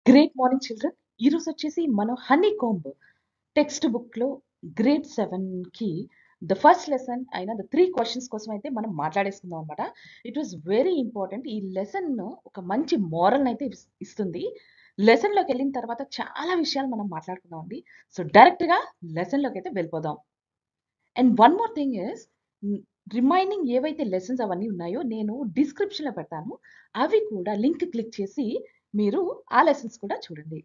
Great morning children. ఈరోజు వచ్చేసి మనం హనీ కాంబ్ టెక్స్ట్ బుక్లో గ్రేడ్ 7కి ద ఫస్ట్ లెసన్ అయిన ద 3 క్వశ్చన్స్ కోసం అయితే మనం మాట్లాడేసుకుందాం అనమాట. It was very important. ఈ లెసన్ ఒక మంచి మోరల్ అయితే ఇస్తుంది. లెసన్లోకి వెళ్ళిన తర్వాత చాలా విషయాలు మనం మాట్లాడుకుందాం అండి. సో డైరెక్ట్గా లెసన్లోకి అయితే వెళ్ళిపోదాం. And one more thing is remaining ఏవైతే లెసన్స్ అవన్నీ ఉన్నాయో నేను డిస్క్రిప్షన్లో పెడతాను. అవి కూడా లింక్ క్లిక్ చేసి మీరు ఆ లెసన్స్ కూడా చూడండి.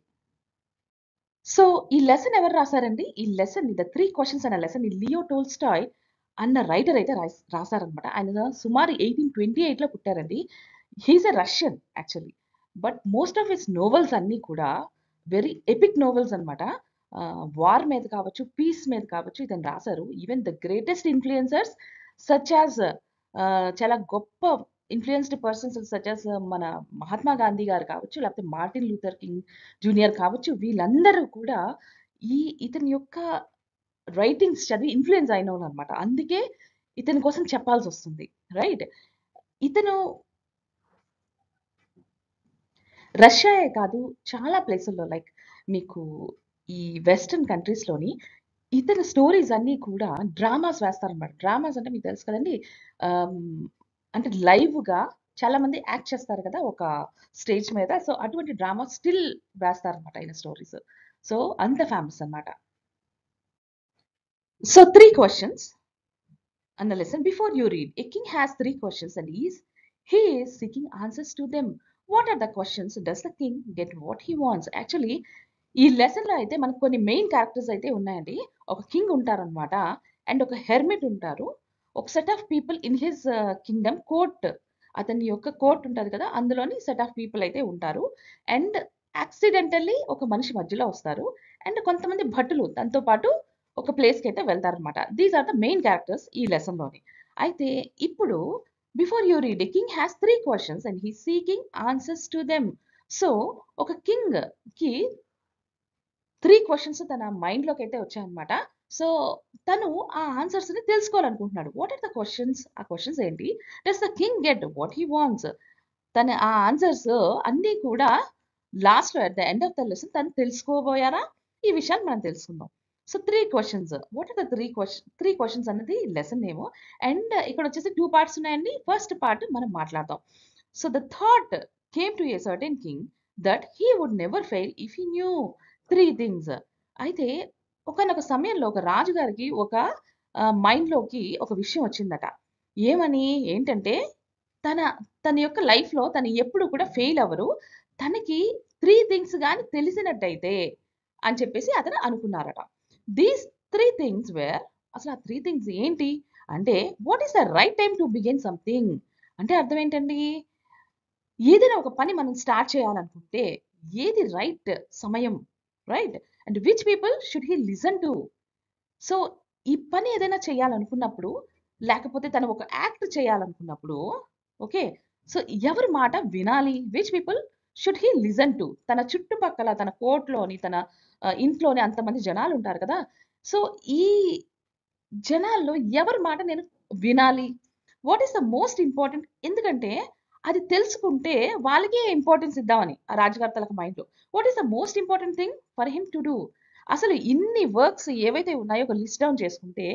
సో ఈ లెసన్ ఎవరు రాసారండి? ఈ లెసన్ ద 3 క్వశ్చన్స్ అన్న లెసన్ లియో టోల్స్టాయ్ అన్న రైటర్ అయితే రాసారనమాట. ఆయన సుమారు 1828లో పుట్టారండి. He is a Russian actually. But most of his novels అన్నీ కూడా వెరీ ఎపిక్ నోవెల్స్ అనమాట. వార్ మీద కావచ్చు, పీస్ మీద కావచ్చు ఇతను రాసారు. Even the greatest influencers such as చాలా గొప్ప ఇన్ఫ్లుయెన్స్డ్ పర్సన్స్ సచ్ యాజ్ మన మహాత్మా గాంధీ గారు కావచ్చు, లేకపోతే మార్టిన్ లూథర్ కింగ్ జూనియర్ కావచ్చు, వీళ్ళందరూ కూడా ఇతని యొక్క రైటింగ్స్ చదివి ఇన్ఫ్లుయెన్స్ అయిన వాళ్ళు అనమాట. అందుకే ఇతని కోసం చెప్పాల్సి వస్తుంది, రైట్? ఇతను రష్యాయే కాదు, చాలా ప్లేసుల్లో లైక్ మీకు ఈ వెస్టర్న్ కంట్రీస్లోని ఇతని స్టోరీస్ అన్నీ కూడా డ్రామాస్ వేస్తారనమాట. డ్రామాస్ అంటే మీకు తెలుసు కదండి. ఆమ్, అంటే లైవ్గా చాలా మంది యాక్ట్ చేస్తారు కదా ఒక స్టేజ్ మీద. సో అటువంటి డ్రామా స్టిల్ వేస్తారనమాట ఆయన స్టోరీస్. సో అంత ఫేమస్ అనమాట. So 3 questions and listen before you read. A king has 3 questions and he is seeking answers to them. What are the questions? Does the king get what he wants? Actually, ఈ లెసన్లో అయితే మనకు కొన్ని main characters అయితే ఉన్నాయండి. ఒక king ఉంటారనమాట, and ఒక హెర్మిట్ ఉంటారు. ఒక set of people in his Kingdom court, అతని యొక్క కోర్ట్ ఉంటుంది కదా, అందులోని సెట్ ఆఫ్ పీపుల్ అయితే ఉంటారు. అండ్ యాక్సిడెంటల్లీ ఒక మనిషి మధ్యలో వస్తారు. అండ్ కొంతమంది భటులు తనతో పాటు ఒక ప్లేస్కి అయితే వెళ్తారనమాట. These are the main characters ఈ లెసన్లోని. అయితే ఇప్పుడు before you read, king has 3 questions and he seeking answers to them. So ఒక కింగ్కి 3 క్వశ్చన్స్ తన మైండ్లోకి అయితే వచ్చాయన్నమాట. సో తను ఆ ఆన్సర్స్ని తెలుసుకోవాలనుకుంటున్నాడు. What are the questions? ఆ క్వశ్చన్స్ ఏంటి? Does the king get what he wants? తన ఆ ఆన్సర్స్ అన్నీ కూడా లాస్ట్లో at the end of the lesson తను తెలుసుకోబోయారా? ఈ విషయాన్ని మనం తెలుసుకుందాం. So 3 questions. What are the three questions అన్నది లెసన్ నేమ్. అండ్ ఇక్కడ వచ్చేసి 2 పార్ట్స్ ఉన్నాయండి. ఫస్ట్ పార్ట్ మనం మాట్లాడదాం. So the thought came to a certain king that he would never fail if he new 3 things. అయితే ఒకనొక సమయంలో ఒక రాజుగారికి ఒక మైండ్లోకి ఒక విషయం వచ్చిందట. ఏమని? ఏంటంటే తన తన యొక్క లైఫ్‌లో తను ఎప్పుడు కూడా ఫెయిల్ అవ్వరు. తనకి 3 థింగ్స్ గాని తెలిసినట్టయితే అని చెప్పేసి అతను అనుకున్నారట. దీస్ 3 థింగ్స్ వేర్, అసలు ఆ 3 థింగ్స్ ఏంటి? అంటే what is the right time to begin something? అంటే అర్థం ఏంటండి? ఏదైనా ఒక పని మనం స్టార్ట్ చేయాలనుకుంటే ఏది రైట్ సమయం, right? And which people should he listen to? So ఈ పని ఏదైనా చేయాలనుకున్నప్పుడు, లేకపోతే తను ఒక యాక్ట్ చేయాలనుకున్నప్పుడు, ఓకే, సో ఎవరి మాట వినాలి? Which people should he listen to? తన చుట్టుపక్కల తన కోర్ట్‌లోని తన ఇంట్లోని అంతమంది జనాలు ఉంటారు కదా! సో ఈ జనాల్లో ఎవరి మాట నేను వినాలి? What is the most important? ఎందుకంటే అది తెలుసుకుంటే వాళ్ళకే ఇంపార్టెన్స్ ఇద్దామని ఆ రాజుగారి తలక మైండ్‌లో. What is the most important thing for him to do? అసలు ఇన్ని వర్క్స్ ఏవైతే ఉన్నాయో ఒక లిస్ట్ డౌన్ చేసుకుంటే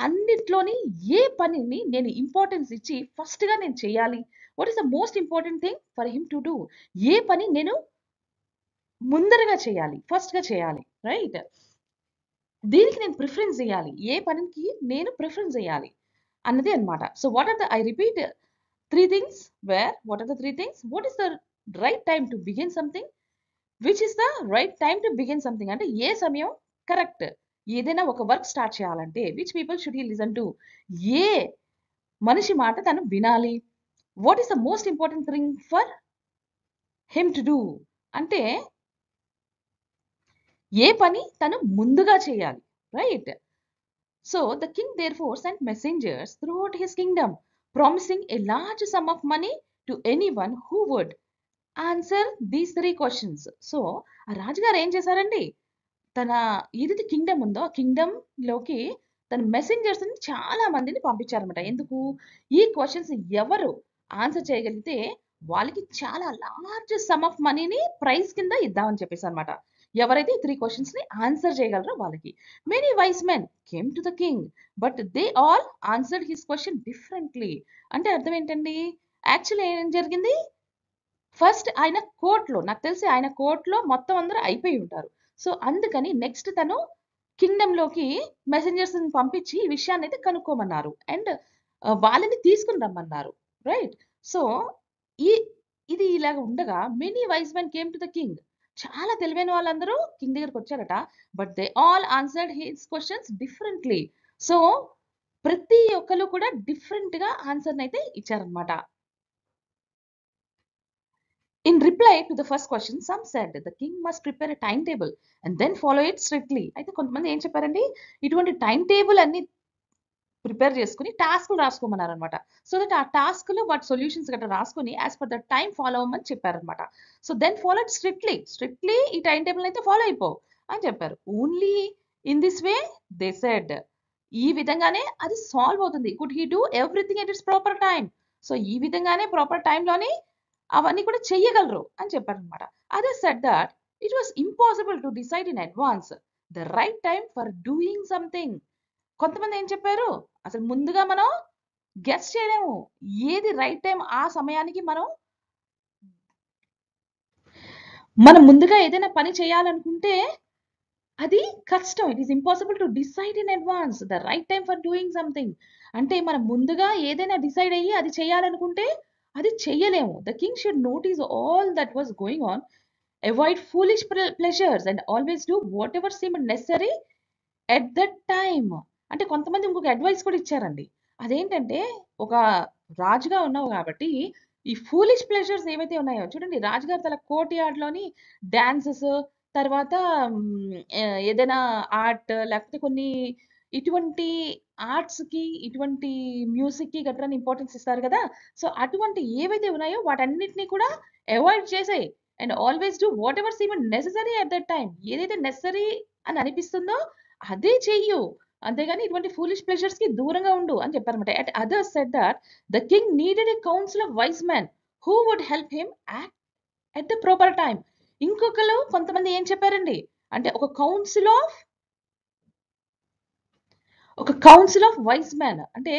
అన్నిట్లోని ఏ పనిని నేను ఇంపార్టెన్స్ ఇచ్చి ఫస్ట్‌గా నేను చేయాలి? What is the most important thing for him to do? ఏ పని నేను ముందరగా చేయాలి? ఫస్ట్‌గా చేయాలి, రైట్? దీనికి నేను ప్రిఫరెన్స్ ఇయ్యాలి. ఏ పనికి నేను ప్రిఫరెన్స్ ఇయ్యాలి అన్నది అన్నమాట. So what are the I repeat 3 things were, what are the 3 things? What is the right time to begin something? Which is the right time to begin something? అంటే ఏ సమయం కరెక్ట్? ఏదైనా ఒక వర్క్ స్టార్ట్ చేయాలంటే which people should he listen to? ఏ మనిషి మాట తను వినాలి? What is the most important thing for him to do? అంటే ఏ పని తను ముందుగా చేయాలి, right? So the king therefore sent messengers throughout his kingdom, promising a large sum of money to anyone who would answer these 3 questions. So ఆ రాజుగారు ఏం చేశారండి? తన ఏదైతే కింగ్డమ్ ఉందో ఆ కింగ్డమ్‌లోకి తన మెసెంజర్స్‌ని చాలా మందిని పంపించారన్నమాట. ఎందుకు? ఈ క్వెషన్స్ ఎవరు ఆన్సర్ చేయగలిగితే వాళ్ళకి చాలా లార్జ్ సమ్ ఆఫ్ మనీని ప్రైజ్ కింద ఇద్దామని చెప్పేసి అనమాట. ఎవరైతే ఈ 3 క్వెషన్స్ ని ఆన్సర్ చేయగలరో వాళ్ళకి. Many wise men came to the king but they all answered his question differently. అంటే అర్థం ఏంటండి? యాక్చువల్లీ ఏం జరిగింది? ఫస్ట్ ఆయన కోర్ట్‌లో నాకు తెలిసి ఆయన కోర్ట్‌లో మొత్తం అందరూ అయిపోయి ఉంటారు. సో, అందుకని నెక్స్ట్ తను కింగ్‌డమ్‌లోకి మెసెంజర్స్‌ని పంపించి ఈ విషయాన్నయితే కనుక్కోమన్నారు. అండ్ వాళ్ళని తీసుకొని రమ్మన్నారు. రైట్? సో, ఈ ఇది ఇలాగ ఉండగా many wise men came to the king. చాలా తెలివైన వాళ్ళందరూ కింగ్ దగ్గరికొచ్చారట. But they all answered his questions differently. So, ప్రతి ఒక్కళ్ళు కూడా డిఫరెంట్‌గా ఆన్సర్‌నయితే ఇచ్చారన్నమాట. In reply to the first question, some said the king must prepare a timetable and then follow it strictly. అయితే కొంతమంది ఏం చెప్పారండి? ఇటువంటి టైమ్ టేబుల్ అన్ని ప్రిపేర్ చేసుకొని టాస్క్‌లు రాసుకోమన్నారనమాట. సో దట్ ఆ టాస్క్‌లో వాటి సొల్యూషన్స్ గట్రా రాసుకొని as per the time follow అవ్వమని చెప్పారనమాట. So then followed strictly. Strictly ఈ టైమ్ టేబుల్‌ని అయితే ఫాలో అయిపో అని చెప్పారు. Only in this way they said. ఈ విధంగానే అది సాల్వ్ అవుతుంది. Could he do everything at its proper time. So ఈ విధంగానే ప్రాపర్ టైమ్‌లోని అవన్నీ కూడా చెయ్యగలరు అని చెప్పారనమాట. Others said that it was impossible to decide in advance the right time for doing something. కొంతమంది ఏం చెప్పారు? అసలు ముందుగా మనం గెస్ చేయలేము. ఏది రైట్ టైమ్ ఆ సమయానికి మనం ముందుగా ఏదైనా పని చేయాలనుకుంటే అది కష్టం. It is impossible to decide in advance the right time for doing something. అంటే మనం ముందుగా ఏదైనా డిసైడ్ అయ్యి అది చేయాలనుకుంటే అది చెయ్యలేము. The king should notice all that was going on, avoid foolish pleasures and always do whatever seemed necessary at that time. అంటే కొంతమంది ఇంకొక అడ్వైస్ కూడా ఇచ్చారండి. అదేంటంటే ఒక రాజుగా ఉన్నావు కాబట్టి ఈ ఫూలిష్ ప్లెజర్స్ ఏవైతే ఉన్నాయో చూడండి, రాజుగారు తన కోర్ట్ యార్డ్‌లోని డాన్సెస్ తర్వాత ఏదైనా ఆర్ట్ లేకపోతే కొన్ని ఇటువంటి ఆర్ట్స్‌కి, ఇటువంటి మ్యూజిక్‌కి గట్రాని ఇంపార్టెన్స్ ఇస్తారు కదా! సో, అటువంటి ఏవైతే ఉన్నాయో వాటన్నిటిని కూడా అవాయిడ్ చేసేయి. And always do whatever seemed necessary at that time. ఏదైతే నెసెసరీ అని అనిపిస్తుందో అదే చెయ్యు. అంతేగాని ఇటువంటి ఫూలిష్ ప్లెజర్స్‌కి దూరంగా ఉండు అని చెప్పారన్నమాట. At others said that the king needed a council of wise men who would help him act at the proper time. ఇంకొకళ్ళు కొంతమంది ఏం చెప్పారండి? అంటే ఒక కౌన్సిల్ ఆఫ్ వైస్ మెన్ అంటే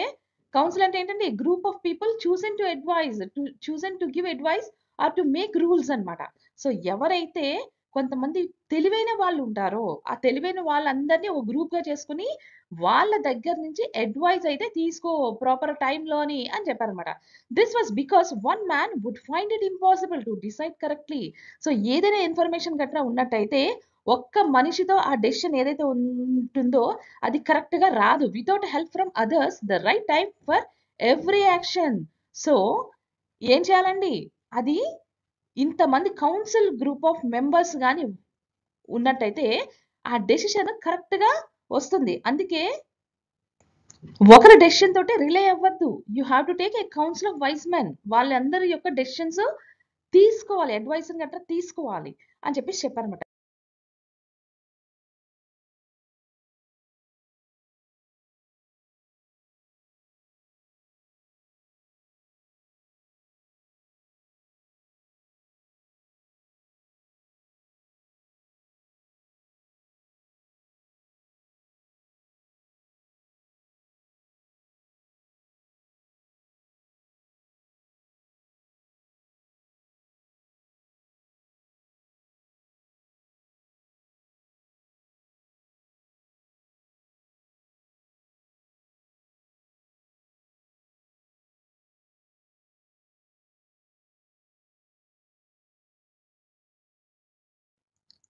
కౌన్సిల్ అంటే ఏంటంటే group of people chosen to give advice or to make rules అన్నమాట. సో ఎవరైతే కొంతమంది తెలివైన వాళ్ళు ఉంటారో ఆ తెలివైన వాళ్ళందరినీ ఒక గ్రూప్ గా చేసుకుని వాళ్ళ దగ్గర నుంచి అడ్వైస్ అయితే తీసుకో ప్రాపర్ టైంలోని అని చెప్పారనమాట. This was because one man would find it impossible to decide correctly. So ఏదైనా ఇన్ఫర్మేషన్ గట్రా ఉన్నట్టయితే ఒక్క మనిషితో ఆ డెసిషన్ ఏదైతే ఉంటుందో అది కరెక్ట్ గా రాదు. Without help from others the right time for every action. So ఏం చేయాలండి? అది ఇంతమంది కౌన్సిల్ గ్రూప్ ఆఫ్ మెంబర్స్ గాని ఉన్నట్టయితే ఆ డెసిషన్ కరెక్ట్ గా వస్తుంది. అందుకే ఒకరి డెసిషన్ తోటే రిలే అవ్వద్దు. You have to take a council of wise men. వాళ్ళందరి యొక్క డెసిషన్స్ తీసుకోవాలి, అడ్వైస్ గట్రా తీసుకోవాలి అని చెప్పేసి చెప్పారన్నమాట.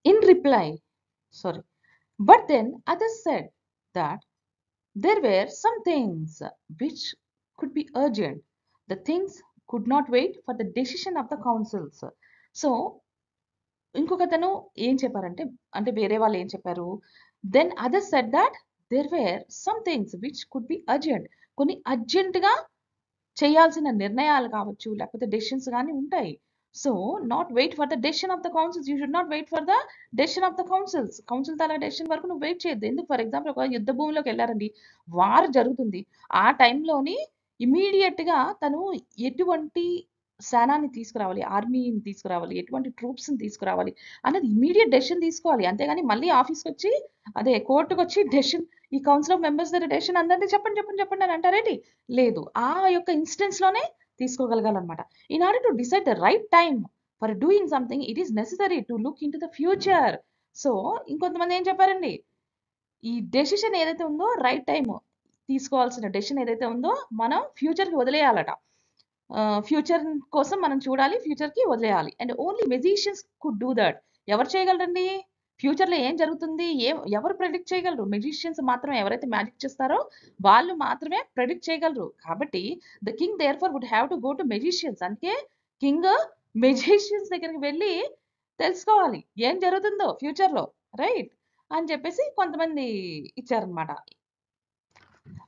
In reply, sorry, but then others said that there were some things which could be urgent. The things could not wait for the decision of the councils. So ఇంకొకతను ఏం చెప్పారంటే అంటే వేరే వాళ్ళు ఏం చెప్పారు? Then others said that there were some things which could be urgent. కొన్ని అర్జెంట్‌గా చేయాల్సిన నిర్ణయాలు కావచ్చు, లేకపోతే డెసిషన్స్ గాని ఉంటాయి. So, not wait for the decision of the councils. You should not wait for the decision of the councils. Council తాలూకా decision వరకు నువ్వు వెయిట్ చేయొద్దు. ఎందుకు ఫర్ ఎగ్జాంపుల్ ఒక యుద్ధ భూమిలోకెళ్లారండి. వార్ జరుగుతుంది. ఆ టైంలోని ఇమ్మీడియేట్‌గా తను ఎటువంటి సేనాని తీసుకురావాలి, ఆర్మీని తీసుకురావాలి, ఎటువంటి ట్రూప్స్‌ని తీసుకురావాలి అనేది ఇమ్మీడియేట్ డెసిషన్ తీసుకోవాలి. అంతేగాని మళ్ళీ ఆఫీస్‌కొచ్చి అదే కోర్ట్‌కొచ్చి డెసిషన్ ఈ కౌన్సిల్ ఆఫ్ మెంబర్స్ దగ్గర డెసిషన్ అందరిని చెప్పండి, చెప్పండి, చెప్పండి అని అంటారేంటి? లేదు. ఆ యొక్క ఇన్స్టెన్స్‌లోనే తీసుకోగలగాలన్నమాట. In order to decide the right time for doing something it is necessary to look into the future. So, ఇంకొంతమంది ఏం చెప్పారండి? ఈ డెసిషన్ ఏదైతే ఉందో రైట్ టైమ్ తీసుకోవాల్సిన డెసిషన్ ఏదైతే ఉందో మనం ఫ్యూచర్‌కి వదిలేయాలట. ఫ్యూచర్ కోసం మనం చూడాలి. ఫ్యూచర్‌కి వదిలేయాలి. And only magicians could do that. ఎవరు చేయగలరండి? ఫ్యూచర్‌లో ఏం జరుగుతుంది? ఎవరు ప్రెడిక్ట్ చేయగలరు? మెజిషియన్స్ మాత్రమే. ఎవరైతే మ్యాజిక్ చేస్తారో వాళ్ళు మాత్రమే ప్రెడిక్ట్ చేయగలరు. కాబట్టి the king therefore would have to go to magicians. అందుకే కింగ్ మెజిషియన్స్ దగ్గరికి వెళ్లి తెలుసుకోవాలి. ఏం జరుగుతుందో ఫ్యూచర్‌లో. రైట్? అని చెప్పేసి కొంతమంది ఇచ్చారన్నమాట.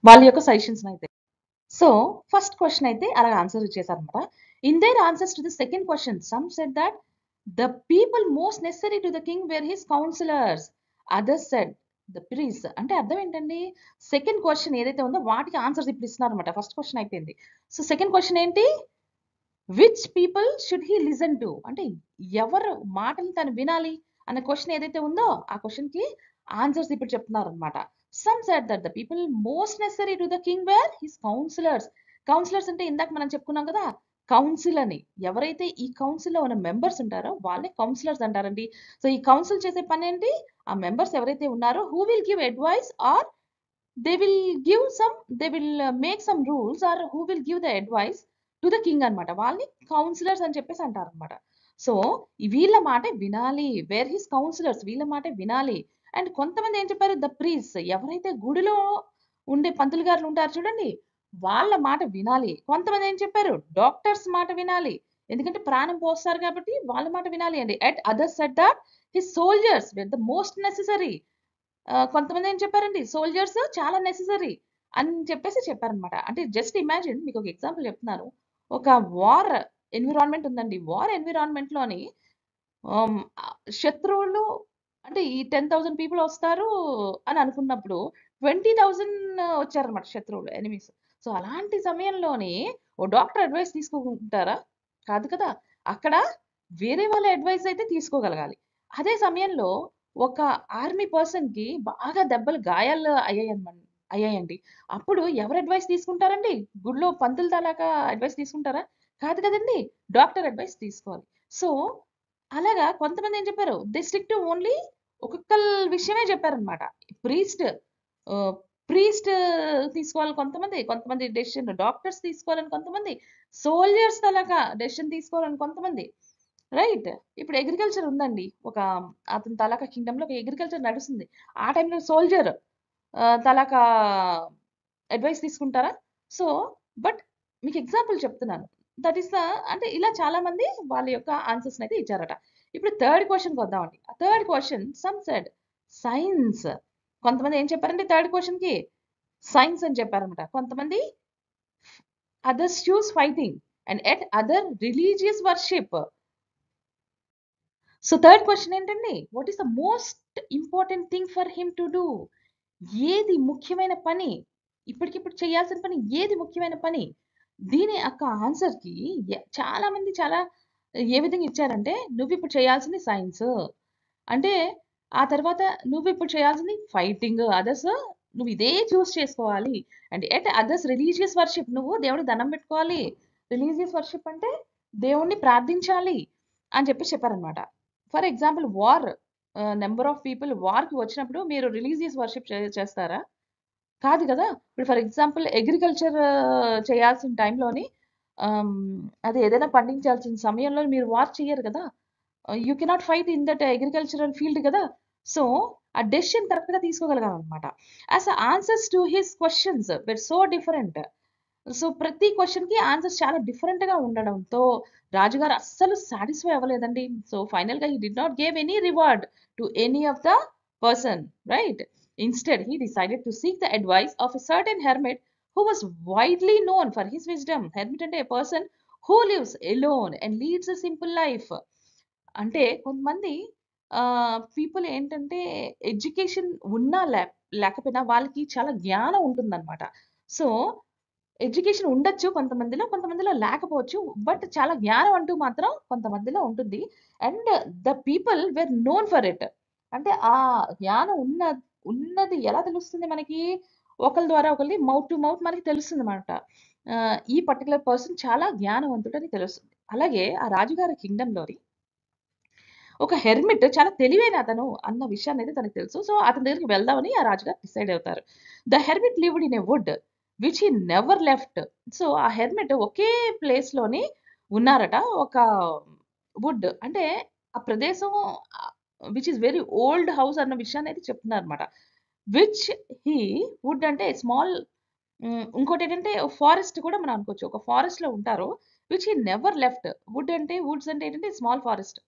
వాళ్ళ యొక్క సజెషన్స్‌నైతే. సో, ఫస్ట్ క్వెషన్ అయితే అలా ఆన్సర్ ఇచ్చేసారన్నమాట. In their answers to the second question some said that the people most necessary to the king were his councillors. Others said the priest. అంటే అర్థం ఏంటండి? సెకండ్ క్వెషన్ ఏదైతే ఉందో వాటికి ఆన్సర్స్ ఇప్పుడు ఇస్తున్నారన్నమాట. ఫస్ట్ క్వెషన్ అయిపోయింది. సో, సెకండ్ క్వెషన్ ఏంటి? Which people should he listen to? అంటే ఎవరు మాటలు తను వినాలి అన్న క్వెషన్ ఏదైతే ఉందో ఆ క్వెషన్‌కి ఆన్సర్స్ ఇప్పుడు చెప్తున్నారన్నమాట. Some said that the people most necessary to the king were his councillors. Councillors అంటే ఇందాక మనం చెప్పుకున్నాం కదా! కౌన్సిల్ అని. ఎవరైతే ఈ కౌన్సిల్‌లో ఉన్న మెంబర్స్ ఉంటారో వాళ్ళని కౌన్సిలర్స్ అంటారండి. సో, ఈ కౌన్సిల్ చేసే పనేంటి? ఆ మెంబర్స్ ఎవరైతే ఉన్నారో who will give advice or they will make some rules or who will give the advice to the king అన్నమాట. వాళ్ళని కౌన్సిలర్స్ అని చెప్పేసి అంటారన్నమాట. సో, వీళ్ళ మాటే వినాలి. వేర్ హిస్ కౌన్సిలర్స్ వీళ్ళ మాటే వినాలి. అండ్ కొంతమంది ఏం చెప్పారు? ద ప్రీస్ట్ ఎవరైతే గుడిలో ఉండే పంతులు గారులు ఉంటారు చూడండి. వాళ్ళ మాట వినాలి. కొంతమంది ఏం చెప్పారు? డాక్టర్స్ మాట వినాలి. ఎందుకంటే ప్రాణం పోస్తారు కాబట్టి వాళ్ళ మాట వినాలి అండి. At others said that his soldiers wear the most necessary. కొంతమంది ఏం చెప్పారండి? సోల్జర్స్ చాలా నెసెసరీ అని చెప్పేసి చెప్పారనమాట. అంటే జస్ట్ ఇమాజిన్ మీకు ఒక ఎగ్జాంపుల్ చెప్తున్నాను. ఒక వార్ ఎన్విరాన్మెంట్ ఉందండి. వార్ ఎన్విరాన్మెంట్‌లోని శత్రువులు అంటే ఈ 10,000 పీపుల్ వస్తారు అని అనుకున్నప్పుడు 20,000 వచ్చారన్నమాట శత్రువులు ఎనిమీస్. సో, అలాంటి సమయంలోని ఓ డాక్టర్ అడ్వైస్ తీసుకుంటారా? కాదు కదా! అక్కడ వేరే వాళ్ళ అడ్వైస్ అయితే తీసుకోగలగాలి. అదే సమయంలో ఒక ఆర్మీ పర్సన్‌కి బాగా దెబ్బలు గాయాలు అయ్యాయండి. అప్పుడు ఎవరు అడ్వైస్ తీసుకుంటారండి? గుడిలో పంతులు తాలూకా అడ్వైస్ తీసుకుంటారా? కాదు కదండీ! డాక్టర్ అడ్వైస్ తీసుకోవాలి. సో, అలాగా కొంతమంది ఏం చెప్పారు? దే స్టిక్ టు ఓన్లీ ఒక్కొక్కళ్ళ విషయమే చెప్పారనమాట. ప్రీస్ట్ ఆహ్, ప్రీస్ట్ తీసుకోవాలి కొంతమంది, కొంతమంది డెసిషన్ డాక్టర్స్ తీసుకోవాలని కొంతమంది, సోల్జర్స్ తాలూకా డెసిషన్ తీసుకోవాలని కొంతమంది. రైట్. ఇప్పుడు అగ్రికల్చర్ ఉందండి. అతని తాలూకా కింగ్డమ్‌లో ఒక అగ్రికల్చర్ నడుస్తుంది. ఆ టైంలో సోల్జర్ తలాకా అడ్వైస్ తీసుకుంటారా? సో, బట్ మీకు ఎగ్జాంపుల్ చెప్తున్నాను. దట్ ఈస్ ద అంటే ఇలా చాలామంది వాళ్ళ యొక్క ఆన్సర్స్‌నైతే ఇచ్చారట. ఇప్పుడు థర్డ్ క్వెషన్‌కి వద్దామండి. ఆ third question some said science. కొంతమంది ఏం చెప్పారండి థర్డ్ క్వెషన్‌కి? సైన్స్ అని చెప్పారన్నమాట. కొంతమంది others choose fighting and at other religious worship. So, third question ఏంటండి? What is the most important thing for him to do? ఏది ముఖ్యమైన పని? ఇప్పటికిప్పుడు చేయాల్సిన పని ఏది ముఖ్యమైన పని? దీని యొక్క ఆన్సర్‌కి చాలామంది చాలా ఏ విధంగా ఇచ్చారంటే, నువ్విప్పుడు చేయాల్సింది సైన్స్. అంటే, ఆ తర్వాత నువ్విప్పుడు చేయాల్సింది ఫైటింగ్. అదర్స్ నువ్వు ఇదే చూస్ చేసుకోవాలి. And at others religious worship. నువ్వు దేవుడికి దండం పెట్టుకోవాలి. రిలీజియస్ వర్షిప్ అంటే దేవుడిని ప్రార్థించాలి అని చెప్పేసి చెప్పారనమాట. For example war number of people వార్‌కి వచ్చినప్పుడు మీరు రిలీజియస్ వర్షిప్ చేస్తారా? కాదు గదా! ఇప్పుడు ఫర్ ఎగ్జాంపుల్ అగ్రికల్చర్ చేయాల్సిన టైంలోని ఆహ్, అది ఏదైనా పండించాల్సిన సమయంలో మీరు వార్ చెయ్యరు గదా! You cannot fight in that agricultural field గదా! సో, ఆ డెసిషన్ కరెక్ట్‌గా తీసుకోగలగాలనమాట. As answers to his questions were so different. So, ప్రతి క్వెషన్‌కి ఆన్సర్స్ చాలా డిఫరెంట్‌గా ఉండడంతో రాజుగారు అస్సలు సాటిస్ఫై అవ్వలేదండి. సో, ఫైనల్‌గా he did not give any reward to any of the person right. Instead he decided to seek the advice of a certain hermit who was widely known for his wisdom. Hermit అంటే a person who lives alone and leads a simple life. అంటే కొంతమంది people ఏంటంటే education ఉన్నా లేకపోయినా వాళ్ళకి చాలా జ్ఞానం ఉంటుందన్నమాట. సో, ఎడ్యుకేషన్ ఉండొచ్చు కొంతమందిలో, కొంతమందిలో లేకపోవచ్చు. బట్ చాలా జ్ఞానం అంటూ మాత్రం కొంతమందిలో ఉంటుంది. And the people were known for it. అంటే ఆ జ్ఞానం ఉన్నది ఎలా తెలుస్తుంది మనకి? ఒకళ్ళ ద్వారా ఒకళ్ళది మౌత్ టు మౌత్ మనకి తెలుస్తుందన్నమాట. ఈ పర్టిక్యులర్ పర్సన్ చాలా జ్ఞానవంతుడని తెలుస్తుంది. అలాగే ఆ రాజుగారి కింగ్‌డమ్‌లోని ఒక హెర్మిట్ చాలా తెలివైన అతను అన్న విషయాన్నయితే తనకు తెలుసు. సో, అతని దగ్గరికి వెళ్దామని ఆ రాజుగారు డిసైడ్ అవుతారు. The hermit lived in a wood which he never left. So, ఆ హెర్మిట్ ఒకే ప్లేస్‌లోని ఉన్నారట. ఒక వుడ్ అంటే ఆ ప్రదేశం which is very old house అన్న విషయాన్నయితే చెప్తున్నారన్నమాట. విచ్ హి వుడ్ అంటే స్మాల్ ఇంకోటేంటంటే ఫారెస్ట్ కూడా మనం అనుకోవచ్చు. ఒక ఫారెస్ట్‌లో ఉంటారు. Which he never left. Woods అంటే ఏంటంటే స్మాల్ ఫారెస్ట్.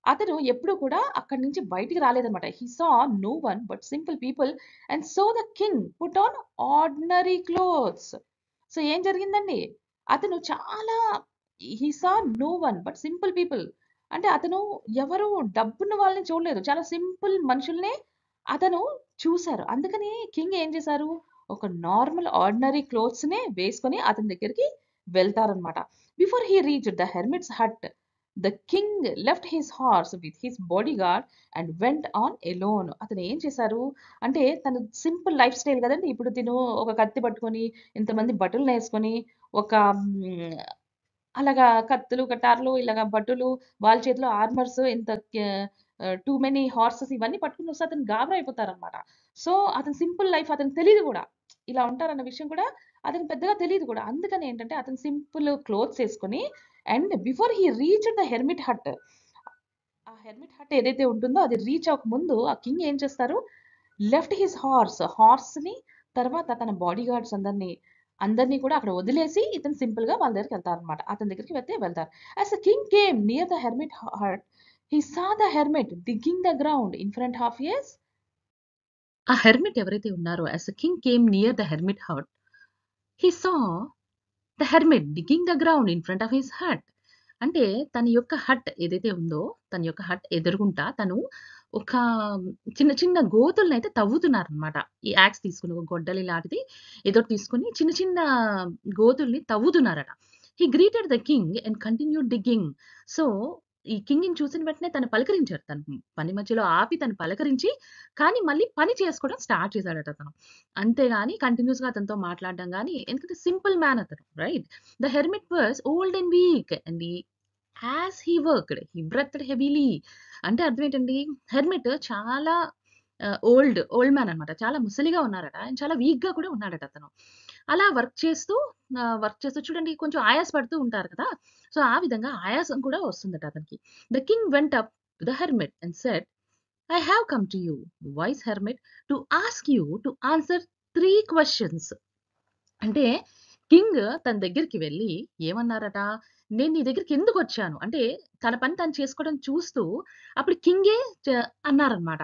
అతను ఎప్పుడు కూడా అక్కడి నుంచి బయటికి రాలేదన్నమాట. He saw no one but simple people and so the king put on ordinary clothes. So ఏం జరిగిందండి? అతను చాలా he saw no one but simple people. అంటే అతను ఎవరు డబ్బున్న వాళ్ళని చూడలేదు. చాలా సింపుల్ మనుషుల్నే అతను చూసారు. అందుకని కింగ్ ఏం చేశారు? ఒక నార్మల్ ఆర్డినరీ క్లోత్స్‌నే వేసుకొని అతని దగ్గరికి వెళ్తారన్నమాట. Before he reached the hermit's hut the king left his horse with his bodyguard and went on alone. అతను ఏం చేశారు అంటే తను సింపుల్ లైఫ్ స్టైల్ కదండి. ఇప్పుడు తిను ఒక కత్తి పట్టుకొని ఇంతమంది భటులను వేసుకొని ఒక అలాగా కత్తులు, కటార్లు ఇలాగ భటులు వాళ్ళ చేతిలో ఆర్మర్స్ ఇంత టూ మెనీ హార్సెస్ ఇవన్నీ పట్టుకొని వస్తే అతను గాబరా అయిపోతారనమాట. సో, అతని సింపుల్ లైఫ్ అతనికి తెలీదు గూడా. ఇలా ఉంటారన్న విషయం కూడా అతనికి పెద్దగా తెలీదు గూడా. అందుకని ఏంటంటే అతను సింపుల్ క్లోత్స్ ఏసుకొని and before he reached the hermit hut. ఆ హెర్మిట్ హట్ ఏదైతే ఉంటుందో అది రీచ్ అవ్వక ముందు ఆ కింగ్ ఏం చేస్తారు? లెఫ్ట్ హిస్ హార్స్‌ని తర్వాత తన బాడీగార్డ్స్ అందరిని కూడా అక్కడ వదిలేసి ఇతను సింపుల్‌గా వాళ్ళ దగ్గరికెళ్తారనమాట. అతని దగ్గరికి వెళ్తారు. As the king came near the hermit hut, he saw the hermit digging the ground in front of his. ఆ హెర్మిట్ ఎవరైతే ఉన్నారో as the king came near the hermit hut, he saw the hermit digging the ground in front of his hut. అంటే తన యొక్క hot ఏదైతే ఉందో, తన యొక్క హట్ ఎదురుగుంటా తను ఒక చిన్న చిన్న గోతులనైతే తవ్వుతున్నారనమాట. ఈ యాక్స్ తీసుకొని ఒక గొడ్డలి లాంటిది ఏదోటి తీసుకొని చిన్న చిన్న గోతుల్ని తవ్వుతున్నారట. He greeted the king and continued digging. So, ఈ కింగ్‌ని చూసిన వెంటనే తను పలకరించారు. తను పని మధ్యలో ఆపి తను పలకరించి, కానీ మళ్ళీ పని చేసుకోవడం స్టార్ట్ చేశాడట అతను. అంతేగాని కంటిన్యూయస్‌గా అతనితో మాట్లాడడం గాని ఎందుకంటే సింపుల్ మ్యాన్ అతను. Right? The hermit was old and weak, and as he worked, he breathed heavily. అంటే అర్థం ఏంటండి? హెర్మిట్ చాలా ఓల్డ్ మ్యాన్ అన్నమాట. చాలా ముసలిగా ఉన్నారట. ఆయన చాలా వీక్‌గా కూడా ఉన్నాడట అతను. అలా వర్క్ చేస్తూ చూడండి కొంచెం ఆయాస పడుతూ ఉంటారు కదా! సో, ఆ విధంగా ఆయాసం కూడా వస్తుందట అతనికి. The king went up to the hermit and said, I have come to you, wise hermit, to ask you to answer 3 questions. అంటే కింగ్ తన దగ్గరికి వెళ్లి ఏమన్నారట? "నేను నీ దగ్గరికి ఎందుకొచ్చాను?" అంటే తన పని తను చేసుకోవడం చూస్తూ అప్పుడు కింగే అన్నారనమాట.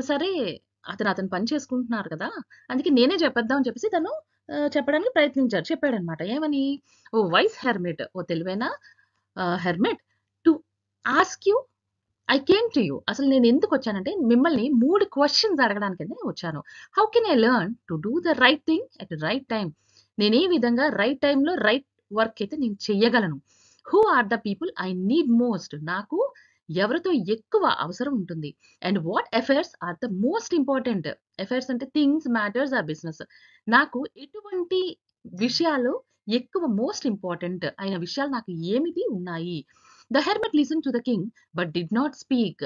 సరే అతని పని చేసుకుంటున్నారు కదా! అందుకే నేనే చెప్పేద్దాం అని చెప్పేసి తను చెప్పడానికి చెప్పాడనమాట. ఏమని? "ఓ వైస్ హెర్మిట్, ఓ తెలివైన hermit, to ask you I came to you." అసలు నేనెందుకొచ్చానంటే మిమ్మల్ని 3 క్వెషన్స్ అడగడానికైతే వచ్చాను. How can I learn to do the right thing at right time? నేనే విధంగా రైట్ టైమ్‌లో రైట్ వర్క్ అయితే నేను చెయ్యగలను? Who are the people I need most? నాకు ఎవరితో ఎక్కువ అవసరం ఉంటుంది? And what affairs are the most important? Affairs అంటే థింగ్స్, మ్యాటర్స్ ఆర్ బిజినెస్. నాకు ఎటువంటి విషయాలు ఎక్కువ మోస్ట్ ఇంపార్టెంట్ అయిన విషయాలు నాకు ఏమిటి ఉన్నాయి? The hermit listened to the king but did not speak.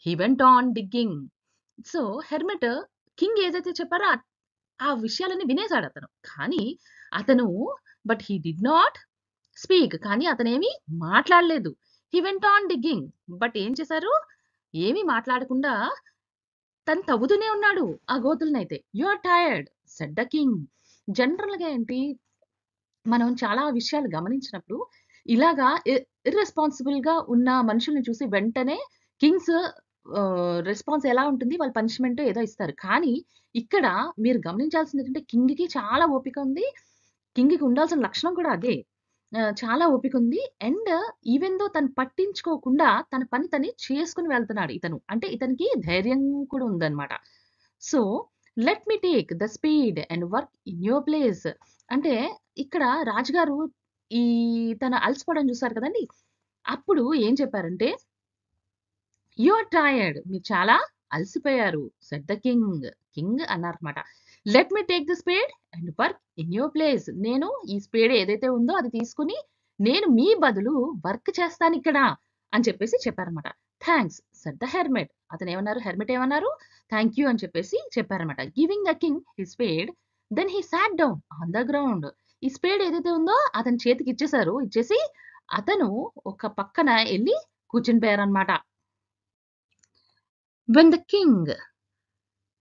He went on digging. So, hermit king ఏదైతే చెప్పారో ఆ విషయాలన్నీ వినేసాడతను. కానీ అతను హి డిడ్ నాట్ స్పీక్. కానీ అతనేమి మాట్లాడలేదు. He went on digging. But ఏం చేశారు? ఏమీ మాట్లాడకుండా తను తవ్వుతూనే ఉన్నాడు ఆ గోతులనైతే. "You are tired" said the king. జనరల్‌గా ఏంటి మనం చాలా విషయాలు గమనించినప్పుడు ఇలాగా ఇర్రెస్పాన్సిబుల్‌గా ఉన్న మనుషుల్ని చూసి వెంటనే కింగ్స్ రెస్పాన్స్ ఎలా ఉంటుంది? వాళ్ళు పనిష్మెంట్ ఏదో ఇస్తారు. కానీ ఇక్కడ మీరు గమనించాల్సిందేంటంటే కింగ్‌కి చాలా ఓపిక ఉంది. కింగ్‌కి ఉండాల్సిన లక్షణం కూడా అదే. చాలా ఓపికుంది. అండ్ ఈవెన్ దో తను పట్టించుకోకుండా తన పని తను చేసుకొని వెళ్తున్నాడు ఇతను. అంటే ఇతనికి ధైర్యం కూడా ఉందన్నమాట. So, let me take the speed and work in your place. అంటే ఇక్కడ రాజుగారు ఈ తన అలసిపోవడం చూసారు కదండి. అప్పుడు ఏం చెప్పారంటే, యు ఆర్ టైర్డ్. మీరు చాలా అలసిపోయారు. Said the king. కింగ్ అన్నారన్నమాట. Let me take the spade and work in your place. నేను ఈ స్పేడ్ ఏదైతే ఉందో అది తీసుకొని నేను మీ బదులు వర్క్ చేస్తాను ఇక్కడ అని చెప్పేసి చెప్పారన్నమాట. Thanks said the hermit. అతను ఏమన్నారు, హెర్మిట్ ఏమన్నారు, థ్యాంక్ యూ అని చెప్పేసి చెప్పారన్నమాట. Giving the king his spade then he sat down on the ground. ఈ స్పేడ్ ఏదైతే ఉందో అతని చేతికి ఇచ్చేసారు. ఇచ్చేసి అతను ఒక పక్కన వెళ్ళి కూర్చుని పోయారన్నమాట. When the king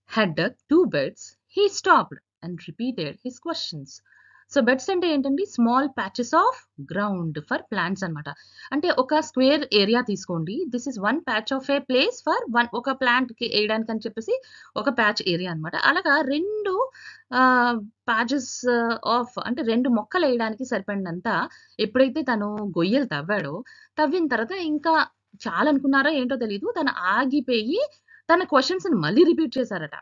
had dug 2 beds, he stopped and repeated his questions. So beds అంటే ఏంటండి, small patches of ground for plants అన్నమాట. అంటే ఒక స్క్వేర్ ఏరియా తీసుకోండి. This is one patch of A place for ఒక ప్లాంట్కి వేయడానికి అని చెప్పేసి ఒక ప్యాచ్ ఏరియా అనమాట. అలాగా 2 ప్యాచెస్ ఆఫ్ అంటే 2 మొక్కలు వేయడానికి సరిపడినంత ఎప్పుడైతే తను గొయ్యలు తవ్వాడో, తవ్విన తర్వాత ఇంకా చాలా అనుకున్నారో ఏంటో తెలీదు, తను ఆగిపోయి తన క్వశ్చన్స్ మళ్ళీ రిపీట్ చేశారట.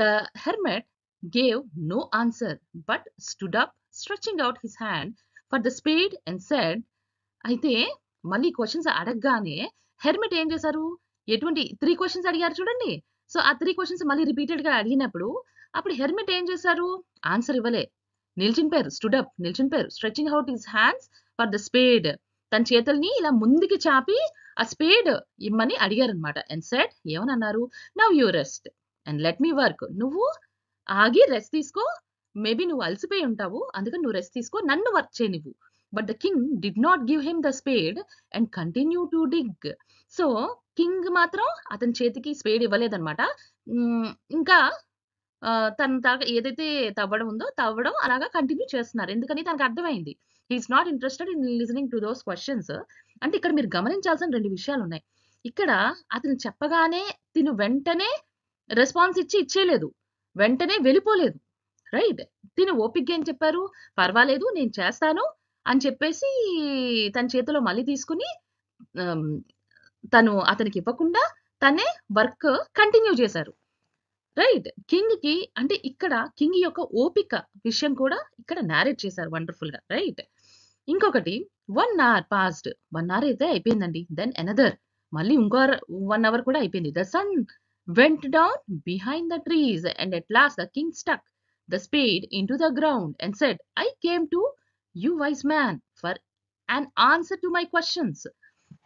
The hermit gave no answer but stood up, stretching out his hand for the spade and said, అయితే మళ్ళీ క్వశ్చన్స్ అడగగానే హెర్మిట్ ఏం చేశారు, ఎటువంటి 3 క్వశ్చన్స్ అడిగారు చూడండి. సో ఆ 3 క్వశ్చన్స్ మళ్ళీ రిపీటెడ్గా అడిగినప్పుడు అప్పుడు హెర్మిట్ ఏం చేశారు, ఆన్సర్ ఇవ్వలే, నిల్చునిపోయారు. స్టూడ్ అప్, నిల్చునిపోయారు. Stretching out his hands for the spade. తన చేతుల్ని ఇలా ముందుకి చాపి ఆ స్పేడ్ ఇమ్మని అడిగారనమాట. అండ్ సెడ్, ఏమని అన్నారు, now you rest and let me work. నువ్వు ఆగి రెస్ట్ తీసుకో, మేబీ నువ్వు అలసిపోయి ఉంటావు, అందుకని నువ్వు రెస్ట్ తీసుకో, నన్ను వర్క్ చేయనివ్వు. But the king did not give him the spade and continue to dig. So king మాత్రం అతని చేతికి స్పేడ్ ఇవ్వలేదన్నమాట. ఇంకా తన దాకా ఏదైతే తవ్వడం ఉందో తవ్వడం అలాగా కంటిన్యూ చేస్తున్నారు. ఎందుకని తనకు అర్థమైంది, he is not interested in listening to those questions. అంటే ఇక్కడ మీరు గమనించాల్సిన 2 విషయాలు ఉన్నాయి. ఇక్కడ అతను చెప్పగానే తిను వెంటనే రెస్పాన్స్ ఇచ్చేయలేదు, వెంటనే వెళ్ళిపోలేదు. రైట్, తిను ఓపిక్గా ఏం చెప్పారు, పర్వాలేదు నేను చేస్తాను అని చెప్పేసి తన చేతిలో మళ్ళీ తీసుకుని తను అతనికి ఇవ్వకుండా తనే వర్క్ కంటిన్యూ చేశారు. రైట్, కింగ్ కి అంటే ఇక్కడ కింగ్ యొక్క ఓపిక విషయం కూడా ఇక్కడ నారేట్ చేశారు వండర్ఫుల్ గా. రైట్, ఇంకొకటి 1 hour పాస్డ్. 1 hour అయితే అయిపోయిందండి. దెన్ అనదర్, మళ్ళీ ఇంకో 1 hour కూడా అయిపోయింది. The sun went down behind the trees and at last the king stuck the spade into the ground and said, I came to you wise man for an answer to my questions.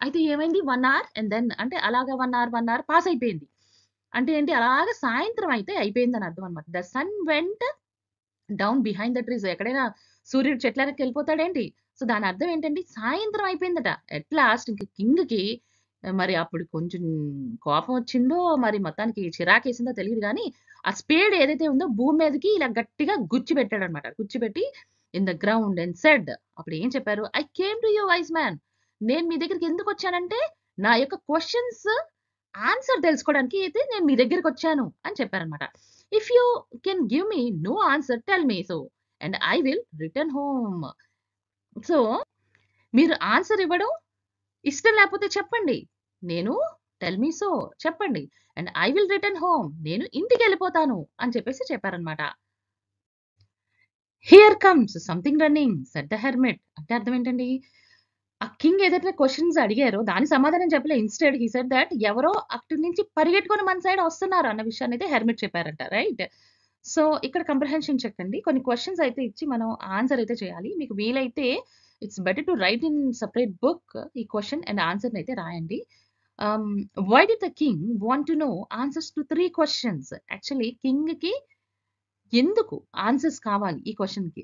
అయితే ఏమైంది, 1 hour and then అంటే అలాగా 1 hour pass అయిపోయింది. అంటే ఏంటి, అలాగా సాయంత్రం అయితే అయిపోయింది అని అర్థం అనమాట. The sun went down behind the trees. ఎక్కడైనా సూర్యుడు చెట్లకి వెళ్ళిపోతాడేంటి, సో దాని అర్థం ఏంటండి, సాయంత్రం అయిపోయిందట. ఎట్ లాస్ట్ ఇంక కింగ్కి మరి అప్పుడు కొంచెం కోపం వచ్చిందో మరి మొత్తానికి చిరాకేసిందో తెలియదు కానీ ఆ స్పేడ్ ఏదైతే ఉందో భూమి మీదకి ఇలా గట్టిగా గుచ్చిపెట్టాడు అనమాట. గుచ్చిపెట్టి in the ground and said, అప్పుడు ఏం చెప్పారు, I came to you wise man. నేను మీ దగ్గరికి ఎందుకు వచ్చానంటే నా యొక్క క్వశ్చన్స్ ఆన్సర్ తెలుసుకోవడానికి అయితే నేను మీ దగ్గరికి వచ్చాను అని చెప్పారనమాట. If you can give me no answer tell me so and I will return home. సో మీరు ఆన్సర్ ఇవ్వడం ఇష్టం లేకపోతే చెప్పండి, నేను టెల్ మీ సో చెప్పండి, and I will return home, నేను ఇంటికి వెళ్ళిపోతాను అని చెప్పేసి చెప్పారనమాట. Here comes something running said the hermit. అంటే అర్థం ఏంటండి, ఆ కింగ్ ఏదైతే క్వశ్చన్స్ అడిగారో దాని సమాధానం చెప్పలే. ఇన్స్టెడ్ హీ సెడ్ దట్ ఎవరో అక్కడి నుంచి పరిగెట్టుకొని మన సైడ్ వస్తున్నారు అన్న విషయాన్ని అయితే హెర్మిట్ చెప్పారంట. రైట్, సో ఇక్కడ కంప్రహెన్షన్ చెక్ అండి. కొన్ని క్వశ్చన్స్ అయితే ఇచ్చి మనం ఆన్సర్ అయితే చేయాలి. మీకు వీలైతే it's better to write in separate book ఈ క్వశ్చన్ అండ్ ఆన్సర్ అయితే రాయండి. Why did the king want to know answers to 3 questions. Actually king కి ఎందుకు ఆన్సర్స్ కావాలి ఈ క్వశ్చన్ కి,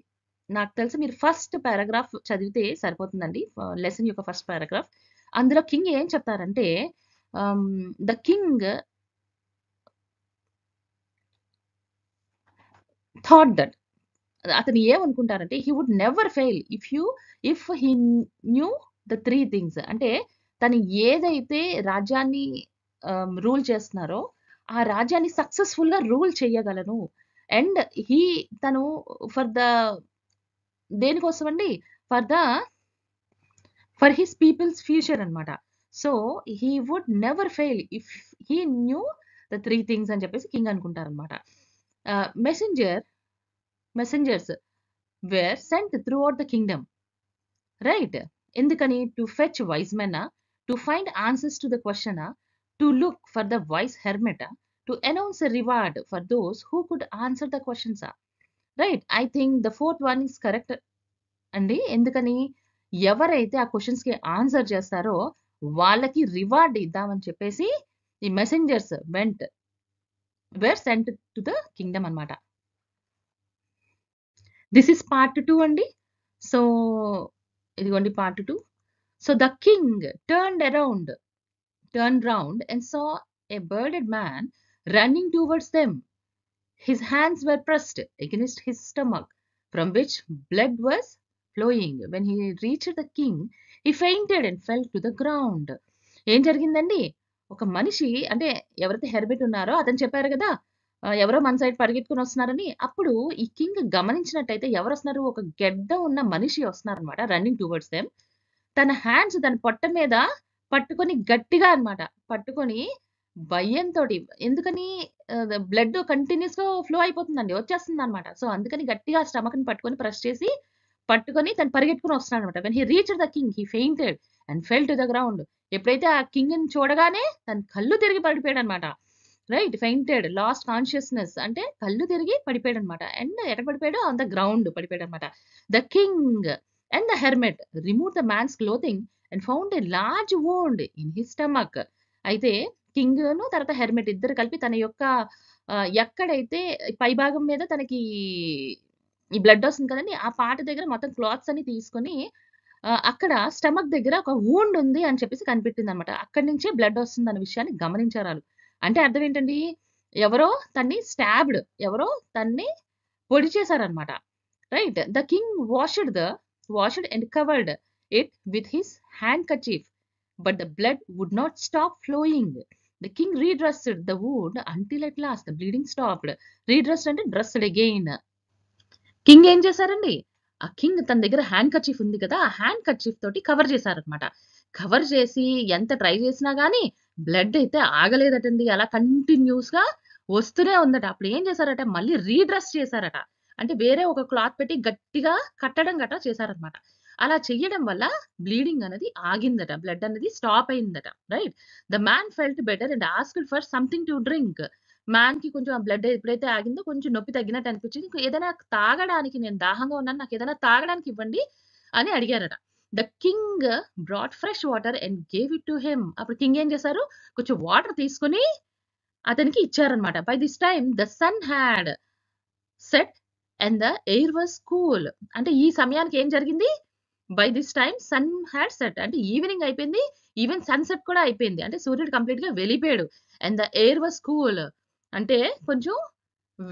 నాకు తెలిసి మీరు ఫస్ట్ పారాగ్రాఫ్ చదివితే సరిపోతుందండి, లెసన్ యొక్క ఫస్ట్ పారాగ్రాఫ్. అందులో కింగ్ ఏం చెప్తారంటే, ద కింగ్ థాట్ దట్, అతను ఏమనుకుంటారంటే he would never fail if he knew the 3 things. అంటే తను ఏదైతే రాజ్యాన్ని రూల్ చేస్తున్నారో ఆ రాజ్యాన్ని సక్సెస్ఫుల్ గా రూల్ చేయగలను. అండ్ తను ఫర్ ద దేనికోసం అండి, ఫర్ హిస్ పీపుల్స్ ఫ్యూచర్ అనమాట. So he would never fail if he knew the 3 things అని చెప్పేసి కింగ్ అనుకుంటారనమాట. Messengers were sent throughout the kingdom, right? ఎందుకని? To fetch wise men, to find answers to the question, to look for the wise hermit, to announce a reward for those who could answer the questions, right? I think the fourth one is correct అండి. ఎందుకని? ఎవరైతే ఆ questions కి answer చేస్తారో వాళ్ళకి reward ఇద్దామని చెప్పేసి ఈ messengers were sent to the kingdom అన్నమాట. దిస్ ఇస్ పార్ట్ 2 అండి. సో ఇదిగోండి part 2. So the king turned round and saw a bearded man running towards them. His hands were pressed against his stomach, from which blood was flowing. When he reached the king, he fainted and fell to the ground. ఏం జరిగిందండి? ఒక మనిషి, అంటే ఎవరైతే హెర్బెట్ ఉన్నారో అతను చెప్పారు కదా, ఎవరో మన సైడ్ పరిగెత్తుకుని వస్తున్నారని. అప్పుడు ఈ కింగ్ గమనించినట్టయితే ఎవరు వస్తున్నారు? ఒక గెడ్డ ఉన్న మనిషి వస్తున్నారనమాట, రన్నింగ్ టువర్డ్స్ దెమ్. తన హ్యాండ్స్ తన పొట్ట మీద పట్టుకొని గట్టిగా అన్నమాట, పట్టుకొని భయంతోటి, ఎందుకని బ్లడ్ కంటిన్యూస్ గా ఫ్లో అయిపోతుందండి, వచ్చేస్తుంది అనమాట. సో అందుకని గట్టిగా స్టమక్ ని పట్టుకొని ప్రెస్ చేసి పట్టుకొని తను పరిగెట్టుకుని వస్తున్నాడు అనమాట. When he reached the king he fainted and full to the ground. ఎప్పుడైతే ఆ కింగ్ ని చూడగానే తన కళ్ళు తిరిగి పడిపోయాడు అనమాట, రైట్? ఫెయింటెడ్, లాస్ట్ కాన్షియస్నెస్ అంటే కళ్ళు తిరిగి పడిపోయాడు అనమాట. అండ్ ఎక్కడ పడిపోయాడు? ఆన్ ద గ్రౌండ్ పడిపోయాడు అనమాట. The king and the hermit remove the man's clothing and found a large wound in his stomach. అయితే కింగ్ ను తర్వాత హెర్మెట్ ఇద్దరు కలిపి తన యొక్క ఎక్కడైతే పై భాగం మీద తనకి ఈ బ్లడ్ వస్తుంది కదండి, ఆ పార్ట్ దగ్గర మొత్తం క్లాత్స్ అని తీసుకొని అక్కడ స్టమక్ దగ్గర ఒక వూండ్ ఉంది అని చెప్పేసి కనిపెట్టింది అనమాట. అక్కడి నుంచే బ్లడ్ వస్తుంది అనే విషయాన్ని గమనించారు వాళ్ళు. అంటే అర్థం ఏంటండి? ఎవరో ఎవరో తన్ని పొడి చేశారనమాట, right? The king washed and covered it with his handkerchief, but the blood would not stop flowing. The king redressed the wound until at last the bleeding stopped. Redressed అంటే dressed again. కింగ్ ఏం చేశారండి? ఆ king తన దగ్గర hand kerchief ఉంది కదా, ఆ hand kerchief తోటి కవర్ చేశారనమాట. కవర్ చేసి ఎంత ట్రై చేసినా గానీ బ్లడ్ అయితే ఆగలేదటండి, అలా కంటిన్యూస్ గా వస్తూనే ఉందట. అప్పుడు ఏం చేశారట? మళ్ళీ రీడ్రెస్ చేశారట. అంటే వేరే ఒక క్లాత్ పెట్టి గట్టిగా కట్టడం గట్రా చేశారనమాట. అలా చెయ్యడం వల్ల బ్లీడింగ్ అనేది ఆగిందట, బ్లడ్ అనేది స్టాప్ అయిందట, right? The man felt better and asked for something to drink. Man కి కొంచెం ఆ బ్లడ్ ఎప్పుడైతే ఆగిందో కొంచెం నొప్పి తగ్గినట్టు అనిపించింది. ఏదైనా తాగడానికి, నేను దాహంగా ఉన్నాను, నాకు ఏదైనా తాగడానికి ఇవ్వండి అని అడిగారట. The king brought fresh water and gave it to him. అప్పుడు కింగ్ ఏం చేశారు? కొంచెం వాటర్ తీసుకొని అతనికి ఇచ్చారనమాట. By this time the sun had set and the air was cool. అంటే ఈ సమయానికి ఏం జరిగింది? By this time sun had set అంటే ఈవినింగ్ అయిపోయింది, ఈవెన్ సన్సెట్ కూడా అయిపోయింది, అంటే సూర్యుడు కంప్లీట్ గా వెళ్ళిపోయాడు. And the air was cool అంటే కొంచెం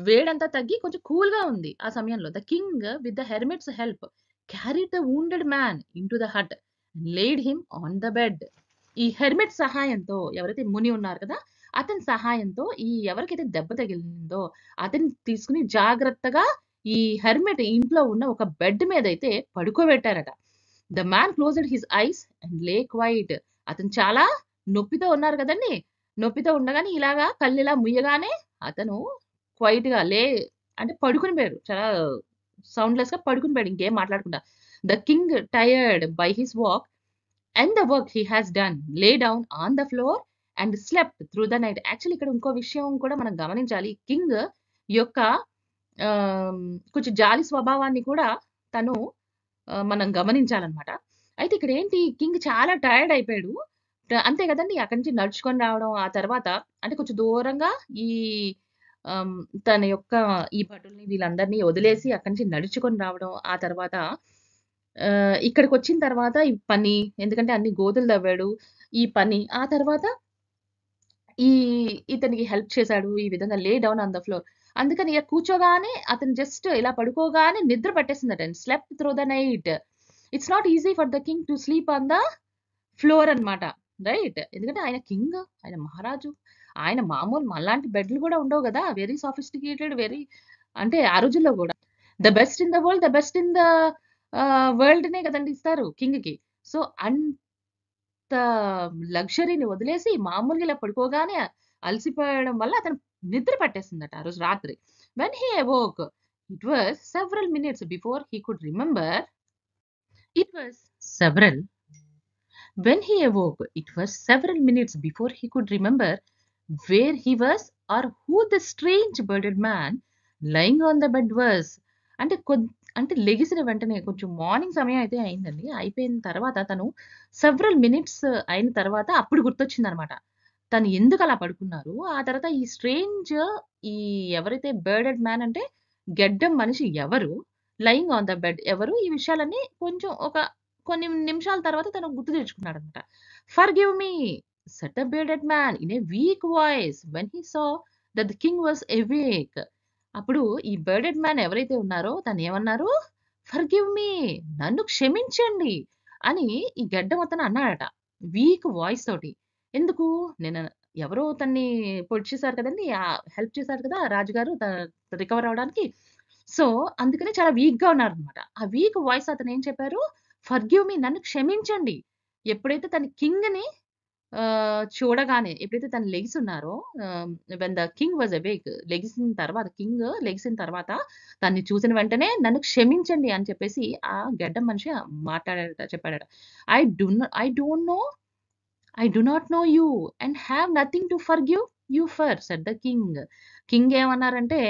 వేడంతా తగ్గి కొంచెం కూల్ గా ఉంది ఆ సమయంలో. The king with the hermit's help carried the wounded man into the hut and laid him on the bed. ఈ హెర్మిట్ సహాయంతో, ఎవరైతే ముని ఉన్నారు కదా, అతని సహాయంతో ఈ ఎవరికైతే దెబ్బ తగిలిందో అతన్ని తీసుకుని జాగ్రత్తగా ఈ హెర్మిట్ ఇంట్లో ఉన్న ఒక బెడ్ మీద అయితే పడుకోబెట్టారట. The man closed his eyes and lay quiet. అతను చాలా నొప్పితో ఉన్నారు కదండి, నొప్పితో ఉండగానే ఇలాగా కళ్ళు ఇలా ముయ్యగానే అతను క్వైట్ గా అంటే పడుకుని పోయాడు, చాలా సౌండ్లెస్ గా పడుకుని పోయాడు, ఇంకేం మాట్లాడకుండా. The king tired by his walk and the work he has done lay down on the floor and slept through the night. Actually ఇక్కడ ఇంకో విషయం కూడా మనం గమనించాలి. కింగ్ యొక్క కొంచెం జాలి స్వభావాన్ని కూడా తను మనం గమనించాలన్నమాట. అయితే ఇక్కడ ఏంటి, కింగ్ చాలా టైర్డ్ అయిపోయాడు, అంతే కదండి. అక్కడి నుంచి నడుచుకొని రావడం, ఆ తర్వాత అంటే కొంచెం దూరంగా ఈ తన యొక్క ఈ భటుల్ని వీళ్ళందరినీ వదిలేసి అక్కడి నుంచి నడుచుకొని రావడం, ఆ తర్వాత ఇక్కడికి వచ్చిన తర్వాత ఈ పని, ఎందుకంటే అన్ని గోతులు తవ్వాడు, ఈ పని, ఆ తర్వాత ఇతనికి హెల్ప్ చేశాడు ఈ విధంగా lay down on the floor. అందుకని ఇక కూర్చోగానే అతను జస్ట్ ఇలా పడుకోగానే నిద్ర పట్టేసిందట. Slept through the night. It's not easy for the king to sleep on the floor అన్నమాట, రైట్? ఎందుకంటే ఆయన కింగ్, ఆయన మహారాజు, ఆయన మామూలు మనలాంటి బెడ్లు కూడా ఉండవు కదా, వెరీ సాఫిస్టికేటెడ్, వెరీ, అంటే ఆ రోజుల్లో కూడా the best in the world, the best in the world నే కదండి ఇస్తారు కింగ్ కి. సో అంత లగ్జరీని వదిలేసి మామూలుగా ఇలా పడుకోగానే అలసిపోయడం వల్ల అతను నిద్ర పట్టేసిందట ఆ రోజు రాత్రి. When he awoke it was several minutes before he could remember it was several When he awoke, it was several minutes before he could remember where he was or who the strange bearded man lying on the bed was. అంటే అంటే లెగిసిన వెంటనే కొంచెం morning సమయం అయితే అయిందండి. అయిపోయిన తర్వాత తను సెవరల్ మినిట్స్ అయిన తర్వాత అప్పుడు గుర్తొచ్చిందనమాట. తను ఎందుకు అలా పడుకున్నారు? ఆ తర్వాత ఈ స్ట్రేంజ్ ఈ ఎవరైతే బర్డెడ్ మ్యాన్ అంటే గెడ్డం మనిషి ఎవరు? లయింగ్ ఆన్ ద బెడ్ ఎవరు? ఈ విషయాలన్నీ కొంచెం కొన్ని నిమిషాల తర్వాత తను గుర్తు తెచ్చుకున్నాడనమాట. "Forgive me" said the bearded man in a weak voice when he saw that the king was awake. అప్పుడు ఈ బర్డెడ్ మ్యాన్ ఎవరైతే ఉన్నారో తనేమన్నారు? "ఫర్‌గివ్ మీ" నన్ను క్షమించండి అని ఈ గెడ్డం అతను అన్నాడట. వీక్ వాయిస్ తోటి. ఎందుకు? నేను ఎవరో తన్ని పొడి చేశారు కదండీ! హెల్ప్ చేశారు కదా! రాజుగారు రికవర్ అవ్వడానికి. సో, అందుకని చాలా వీక్‌గా ఉన్నారనమాట. ఆ వీక్ వాయిస్ అతనేం చెప్పారు? ఫర్‌గివ్ మీ నన్ను క్షమించండి. ఎప్పుడైతే తన కింగ్‌ని చూడగానే ఎప్పుడైతే తను లెగిసున్నారో when the king was awake king లెగిసిన తర్వాత తన్ని చూసిన వెంటనే నన్ను క్షమించండి అని చెప్పేసి ఆ గెడ్డం మనిషి మాట్లాడాడట, చెప్పాడట. I do I don't know I do not know you and have nothing to forgive you for said the king. King ఏమన్నారంటే,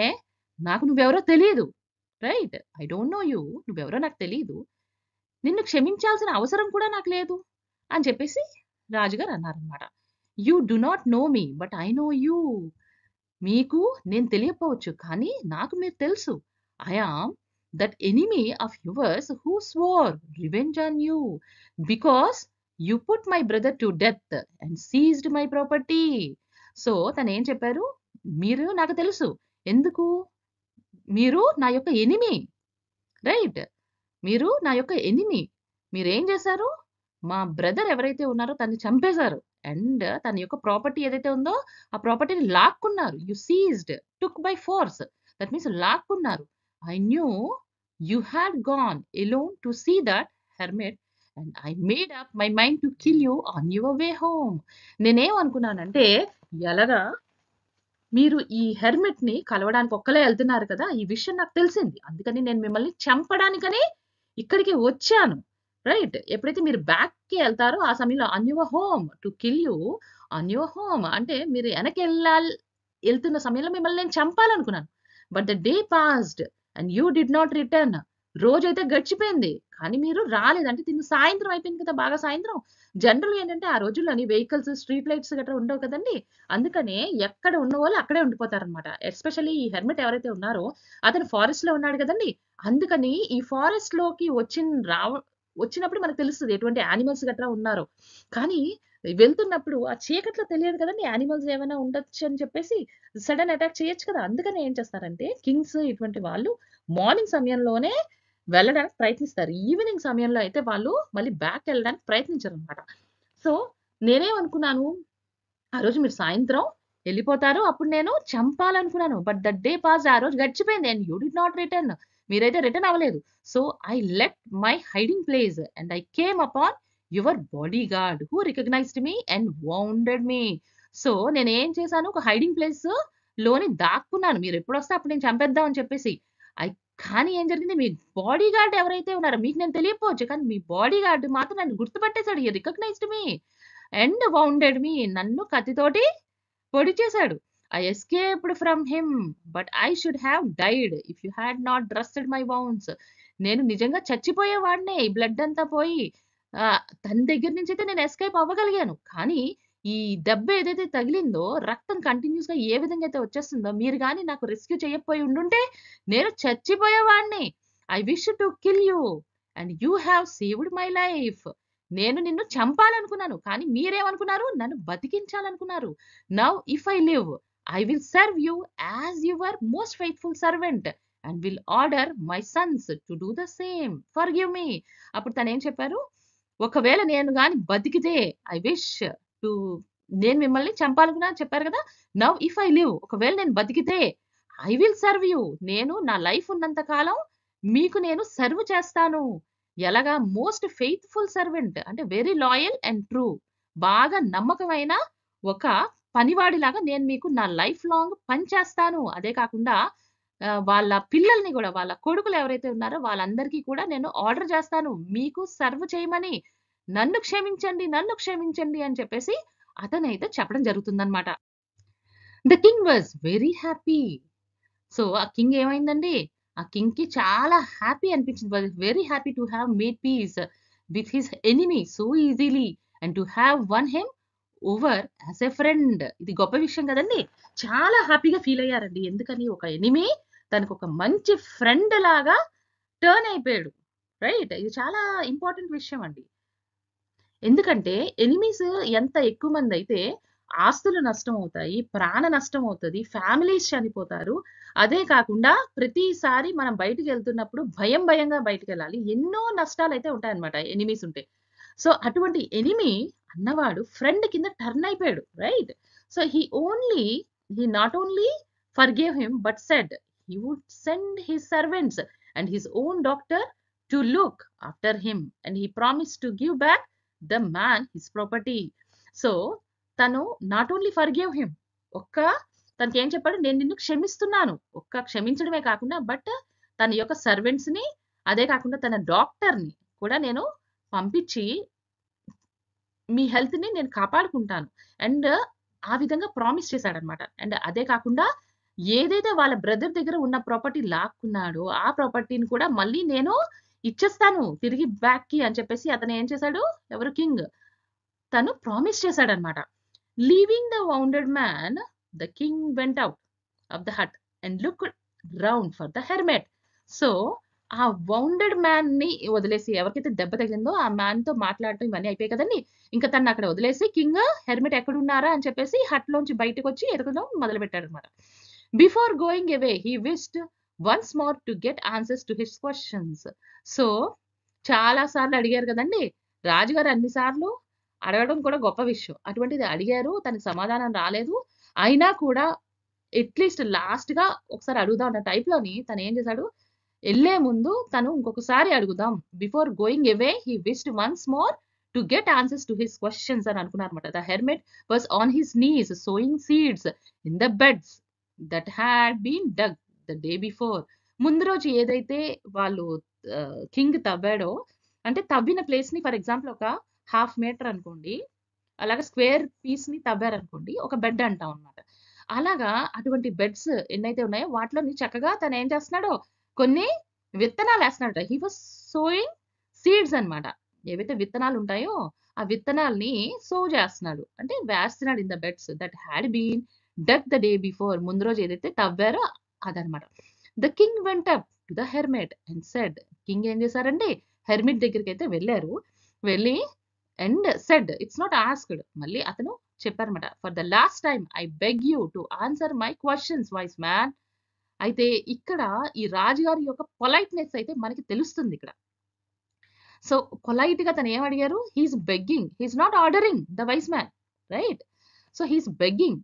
నాకు నువ్వెవరో తెలీదు. Right? I don't know you. నువ్వెవరో నాకు తెలీదు. నిన్ను క్షమించాల్సిన అవసరం కూడా నాకు లేదు అని చెప్పేసి రాజుగారు అన్నారనమాట. You do not know me but I know you. మీకు నేను తెలియకపోవచ్చు కానీ నాకు మీరు తెలుసు. I am that enemy of yours who swore revenge on you because you put my brother to death and seized my property. So తనేం చెప్పారు? మీరు నాకు తెలుసు. ఎందుకు? మీరు నా యొక్క ఎనిమీ. రైట్? మీరు నా యొక్క ఎనిమీ. మీరేం చేశారు? మా బ్రదర్ ఎవరైతే ఉన్నారో తన్ని చంపేశారు. అండ్ తన యొక్క ప్రాపర్టీ ఏదైతే ఉందో ఆ ప్రాపర్టీని లాక్కున్నారు. You seized, took by force. That means లాక్కున్నారు. I knew you had gone alone to see that hermit and I made up my mind to kill you on your way home. నేనేమనుకున్నానంటే ఎలాగా మీరు ఈ హెర్మిట్‌ని కలవడానికి ఒక్కలే ఎళ్తున్నారు కదా! ఈ విషయం నాకు తెలిసింది. అందుకని నేను మిమ్మల్ని చంపడానికని ఇక్కడికి వచ్చాను. రైట్? ఎప్పుడైతే మీరు బ్యాక్‌కి ఎళ్తారో ఆ సమయంలో on your home to kill you on your home అంటే మీరు ఎళ్తున్న సమయంలో మిమ్మల్ని నేను చంపాలనుకున్నాను. But the day passed and you did not return. రోజైతే గడిచిపోయింది. కానీ మీరు రాలేదు. అంటే దీన్ని సాయంత్రం అయిపోయింది కదా! బాగా సాయంత్రం. జనరల్‌గా ఏంటంటే ఆ రోజుల్లోని వెహికల్స్, స్ట్రీట్ లైట్స్ గట్రా ఉండవు కదండీ! అందుకనే ఎక్కడ ఉన్నవాళ్ళు అక్కడే ఉండిపోతారనమాట. ఎస్పెషల్లీ ఈ హెర్మిట్ ఎవరైతే ఉన్నారో అతను ఫారెస్ట్‌లో ఉన్నాడు గదండీ! అందుకని ఈ ఫారెస్ట్‌లోకి వచ్చినప్పుడు మనకు తెలుస్తది ఎటువంటి యానిమల్స్ గట్రా ఉన్నారో. కానీ వెళ్తున్నప్పుడు ఆ చీకట్లో తెలియదు కదండీ! యానిమల్స్ ఏమైనా ఉండొచ్చని చెప్పేసి సడెన్ అటాక్ చేయొచ్చు కదా! అందుకని ఏం చేస్తారంటే కింగ్స్ ఇటువంటి వాళ్ళు మార్నింగ్ సమయంలోనే వెళ్ళడానికి ప్రయత్నిస్తారు. ఈవినింగ్ సమయంలో అయితే వాళ్ళు మళ్ళీ బ్యాక్‌కెళ్ళడానికి ప్రయత్నించరనమాట. సో, నేనేమనుకున్నాను ఆ రోజు మీరు సాయంత్రం ఎళ్ళిపోతారు. అప్పుడు నేను చంపాలనుకున్నాను. బట్ దట్ డే పాస్డ్ ఆ రోజు గడిచిపోయింది. And you did not return. మీరైతే రిటర్న్ అవ్వలేదు. So, I left my hiding place and I came upon your bodyguard who recognised me and wounded me. So, నేనేం చేశాను ఒక హైడింగ్ ప్లేస్ లోని దాక్కున్నాను. మీరెప్పుడొస్తే అప్పుడు నేను చంపేద్దాం అని చెప్పేసి. ఐ కానీ ఏం జరిగింది మీ బాడీగార్డ్ ఎవరైతే ఉన్నారో మీకు నేను తెలియకపోవచ్చు. కానీ మీ బాడీగార్డ్ మాత్రం నన్ను గుర్తుపట్టేసాడు. హి రికగ్నైజ్డ్ మీ అండ్ వౌండెడ్ మీ. నన్ను కత్తితోటి పొడి చేశాడు. I escaped from him but I should have died if you had not dressed my wounds. నేను నిజంగా చచ్చిపోయేవాడినే. ఈ బ్లడ్ అంతా పోయి తన దగ్గర నుంచి అయితే నేను ఎస్కేప్ అవ్వగలిగాను. కానీ ఈ దెబ్బ ఏదైతే తగిలిందో రక్తం కంటిన్యూస్‌గా ఏ విధంగా అయితే వచ్చేస్తుందో మీరు గాని నాకు రెస్క్యూ చేయకపోయి ఉండుంటే నేను చచ్చిపోయేవాడిని. I wish to kill you and you have saved my life. నేను నిన్ను చంపాలనుకున్నాను. కానీ మీరేమనుకున్నారు? నన్ను బతికించాలనుకున్నారు. Now if I live I will serve you as your most faithful servant and will order my sons to do the same. Forgive me. అప్పుడు తనేం చెప్పారు? ఒకవేళ నేను గాని బతికితే ఐ విష్ టు నేను మిమ్మల్ని చంపాలనుకున్నానని చెప్పారు కదా! నౌ ఇఫ్ ఐ లివ్ ఒకవేళ నేను బతికితే ఐ విల్ సర్వ్ యూ. నేను నా లైఫ్ ఉన్నంత కాలం మీకు నేను సర్వ్ చేస్తాను. ఎలాగా మోస్ట్ ఫెయిత్‌ఫుల్ సర్వెంట్ అంటే వెరీ లాయల్ అండ్ ట్రూ. బాగా నమ్మకమైన ఒక పనివాడిలాగా నేను మీకు నా లైఫ్ లాంగ్ పని చేస్తాను. అదే కాకుండా వాళ్ళ పిల్లల్ని గూడా, వాళ్ళ కొడుకులు ఎవరైతే ఉన్నారో వాళ్ళందరికీ కూడా నేను ఆర్డర్ చేస్తాను. మీకు సర్వ్ చేయమని. నన్ను క్షమించండి, నన్ను క్షమించండి అని చెప్పేసి అతనైతే చెప్పడం జరుగుతుందన్నమాట. The king was very happy. So, ఆ కింగ్ ఏమైందండి? ఆ కింగ్‌కి చాలా హ్యాపీ అనిపించింది. Was very happy to have made peace with his enemy so easily and to have won him over as a friend. ఇది గొప్ప విషయం కదండీ! చాలా హ్యాపీగా ఫీల్ అయ్యారండి. ఎందుకని? ఒక ఎనిమీ తనకొక మంచి ఫ్రెండ్ లాగా టర్న్ అయిపోయాడు. రైట్? ఇది చాలా ఇంపార్టెంట్ విషయం అండి. ఎందుకంటే ఎనిమీస్ ఎంత ఎక్కువ మందైతే ఆస్తులు నష్టమవుతాయి, ప్రాణ నష్టమవుతది, ఫ్యామిలీస్ చనిపోతారు. అదే కాకుండా ప్రతిసారి మనం బయటికెళ్తున్నప్పుడు భయంగా బయటికెళ్ళాలి. ఎన్నో నష్టాలైతే ఉంటాయన్నమాట ఎనిమీస్ ఉంటే. సో, అటువంటి ఎనిమీ అన్నవాడు ఫ్రెండ్ కింద టర్న్ అయిపోయాడు. Right? So, he not only forgave him but said he would send his servants and his own doctor to look after him and he promised to give back the man his property. So, తను not only forgave him. తనకేం చెప్పాడు? నేను నిన్ను క్షమిస్తున్నాను. క్షమించడమే కాకుండా తన యొక్క సర్వెంట్స్‌ని, అదే కాకుండా తన డాక్టర్‌ని కూడా నేను పంపించి మీ హెల్త్‌ని నేను కాపాడుకుంటాను. అండ్ ఆ విధంగా ప్రామిస్ చేశాడన్నమాట. అండ్ అదే కాకుండా ఏదైతే వాళ్ళ బ్రదర్ దగ్గర ఉన్న ప్రాపర్టీ లాక్కున్నాడో, ఆ ప్రాపర్టీని కూడా మళ్ళీ నేను ఇచ్చేస్తాను తిరిగి బ్యాక్‌కి అని చెప్పేసి అతను ఏం చేశాడు? ఎవరు? కింగ్. తను ప్రామిస్ చేశాడన్నమాట. Leaving the wounded man, the king went out of the hut and looked round for the hermit. So, ఆ వౌండెడ్ మ్యాన్‌ని వదిలేసి, ఎవరికైతే దెబ్బ తగిలిందో ఆ మ్యాన్‌తో మాట్లాడటం ఇవన్నీ అయిపోయాయి కదండీ! ఇంక తనక్కడ వదిలేసి కింగ్ హెర్మిట్ ఎక్కడున్నారా అని చెప్పేసి హట్‌లోంచి బయటకొచ్చి ఎతకడం మొదలుపెట్టాడన్నమాట. Before going away he wished once more to get answers to his questions. So, చాలా సార్లు అడిగారు కదండీ! రాజుగారు అన్ని సార్లు అడగడం కూడా గొప్ప విషయం. అటువంటిది అడిగారు. తనకి సమాధానం రాలేదు. అయినా కూడా అట్‌లీస్ట్ లాస్ట్‌గా ఒకసారి అడుగుదాం అన్న టైప్‌లోని తనేం చేశాడు? ఎళ్ళే ముందు తను ఇంకొకసారి అడుగుదాం. Before going away he wished once more to get answers to his questions అని అనుకున్నారన్నమాట. The hermit was on his knees sowing seeds in the beds that had been dug the day before. ముందు రోజు ఏదైతే వాళ్ళు king తవ్వాడో, అంటే తవ్విన ప్లేస్‌ని ఫర్ ఎగ్జాంపుల్ ఒక హాఫ్ మీటర్ అనుకోండి. అలాగా స్క్వేర్ పీస్‌ని తవ్వారనుకోండి. ఒక బెడ్ అంటాం అన్నమాట. అలాగా అటువంటి బెడ్స్ ఎన్నైతే ఉన్నాయో వాటిలోని చక్కగా తనేం చేస్తున్నాడో కొన్ని విత్తనాలేస్తున్నాడట. హి వాస్ సోయింగ్ సీడ్స్ అన్నమాట. ఏవైతే విత్తనాలుంటాయో ఆ విత్తనాల్ని సో చేస్తున్నాడు. అంటే వేస్తున్నాడు in the beds that had been dug the day before. ముందు రోజు ఏదైతే తవ్వారో అదనమాట. The king went up to the hermit and said. కింగ్ ఏం చేశారండి? హెర్మిట్ దగ్గరికైతే వెళ్లారు. వెళ్ళి and said it's not asked. మళ్ళీ అతను చెప్పారన్నమాట. For the last time I beg you to answer my questions wise man. అయితే ఇక్కడ ఈ రాజుగారి యొక్క పొలైట్‌నెస్ అయితే మనకి తెలుస్తుంది ఇక్కడ. సో, పొలైట్‌గా తను ఏం అడిగారు? He is begging. He is not ordering the vice man. Right? So, he is begging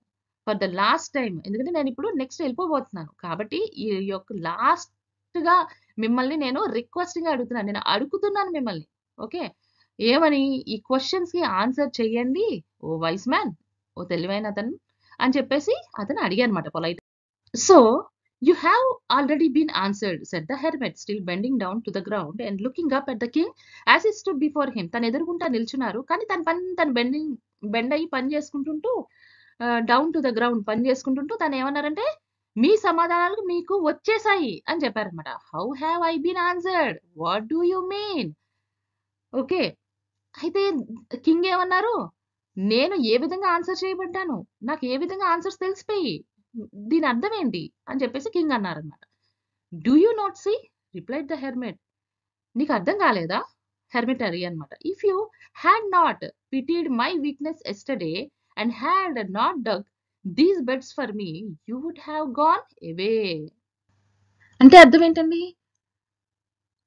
for the last time. ఎందుకంటే నేనిప్పుడు నెక్స్ట్ వెళ్ళిపోబోతున్నాను. కాబట్టి ఈ యొక్క లాస్ట్‌గా మిమ్మల్ని నేను రిక్వెస్ట్‌గా అడుగుతున్నాను. నేను అడుగుతున్నాను మిమ్మల్ని. ఓకే. ఏమని? ఈ క్వెషన్స్‌కి ఆన్సర్ చేయండి ఓ వైస్ మ్యాన్. ఓ తెలివైనతను అని చెప్పేసి అతను అడిగారన్నమాట polite. So, "You have already been answered," said the hermit, still bending down to the ground and looking up at the king as he stood before him. తను ఎదురుగుంటా నిల్చున్నారు. కానీ తన పని తను బెండ్ అయ్యి పని చేసుకుంటుంటూ డౌన్ టు ద గ్రౌండ్ పని చేసుకుంటుంటూ తనేమన్నారంటే, "మీ సమాధానాలు మీకు వచ్చేసాయి" అని చెప్పారన్నమాట. "How have I been answered? What do you mean?" Okay. అయితే కింగ్ ఏమన్నారు? "నేను ఏ విధంగా ఆన్సర్ చేయబడ్డాను? నాకు ఏ విధంగా ఆన్సర్స్ తెలిసిపోయి. దీని అర్థం ఏంటి?" అని చెప్పేసి కింగ్ అన్నారన్నమాట. "Do you not see?" Replied the hermit. "నీకు అర్థం కాలేదా?" హెర్మిట్ అడిగారన్నమాట. "If you had not pitied my weakness yesterday and had not dug these beds for me, you would have gone away." అంటే అర్థం ఏంటండి?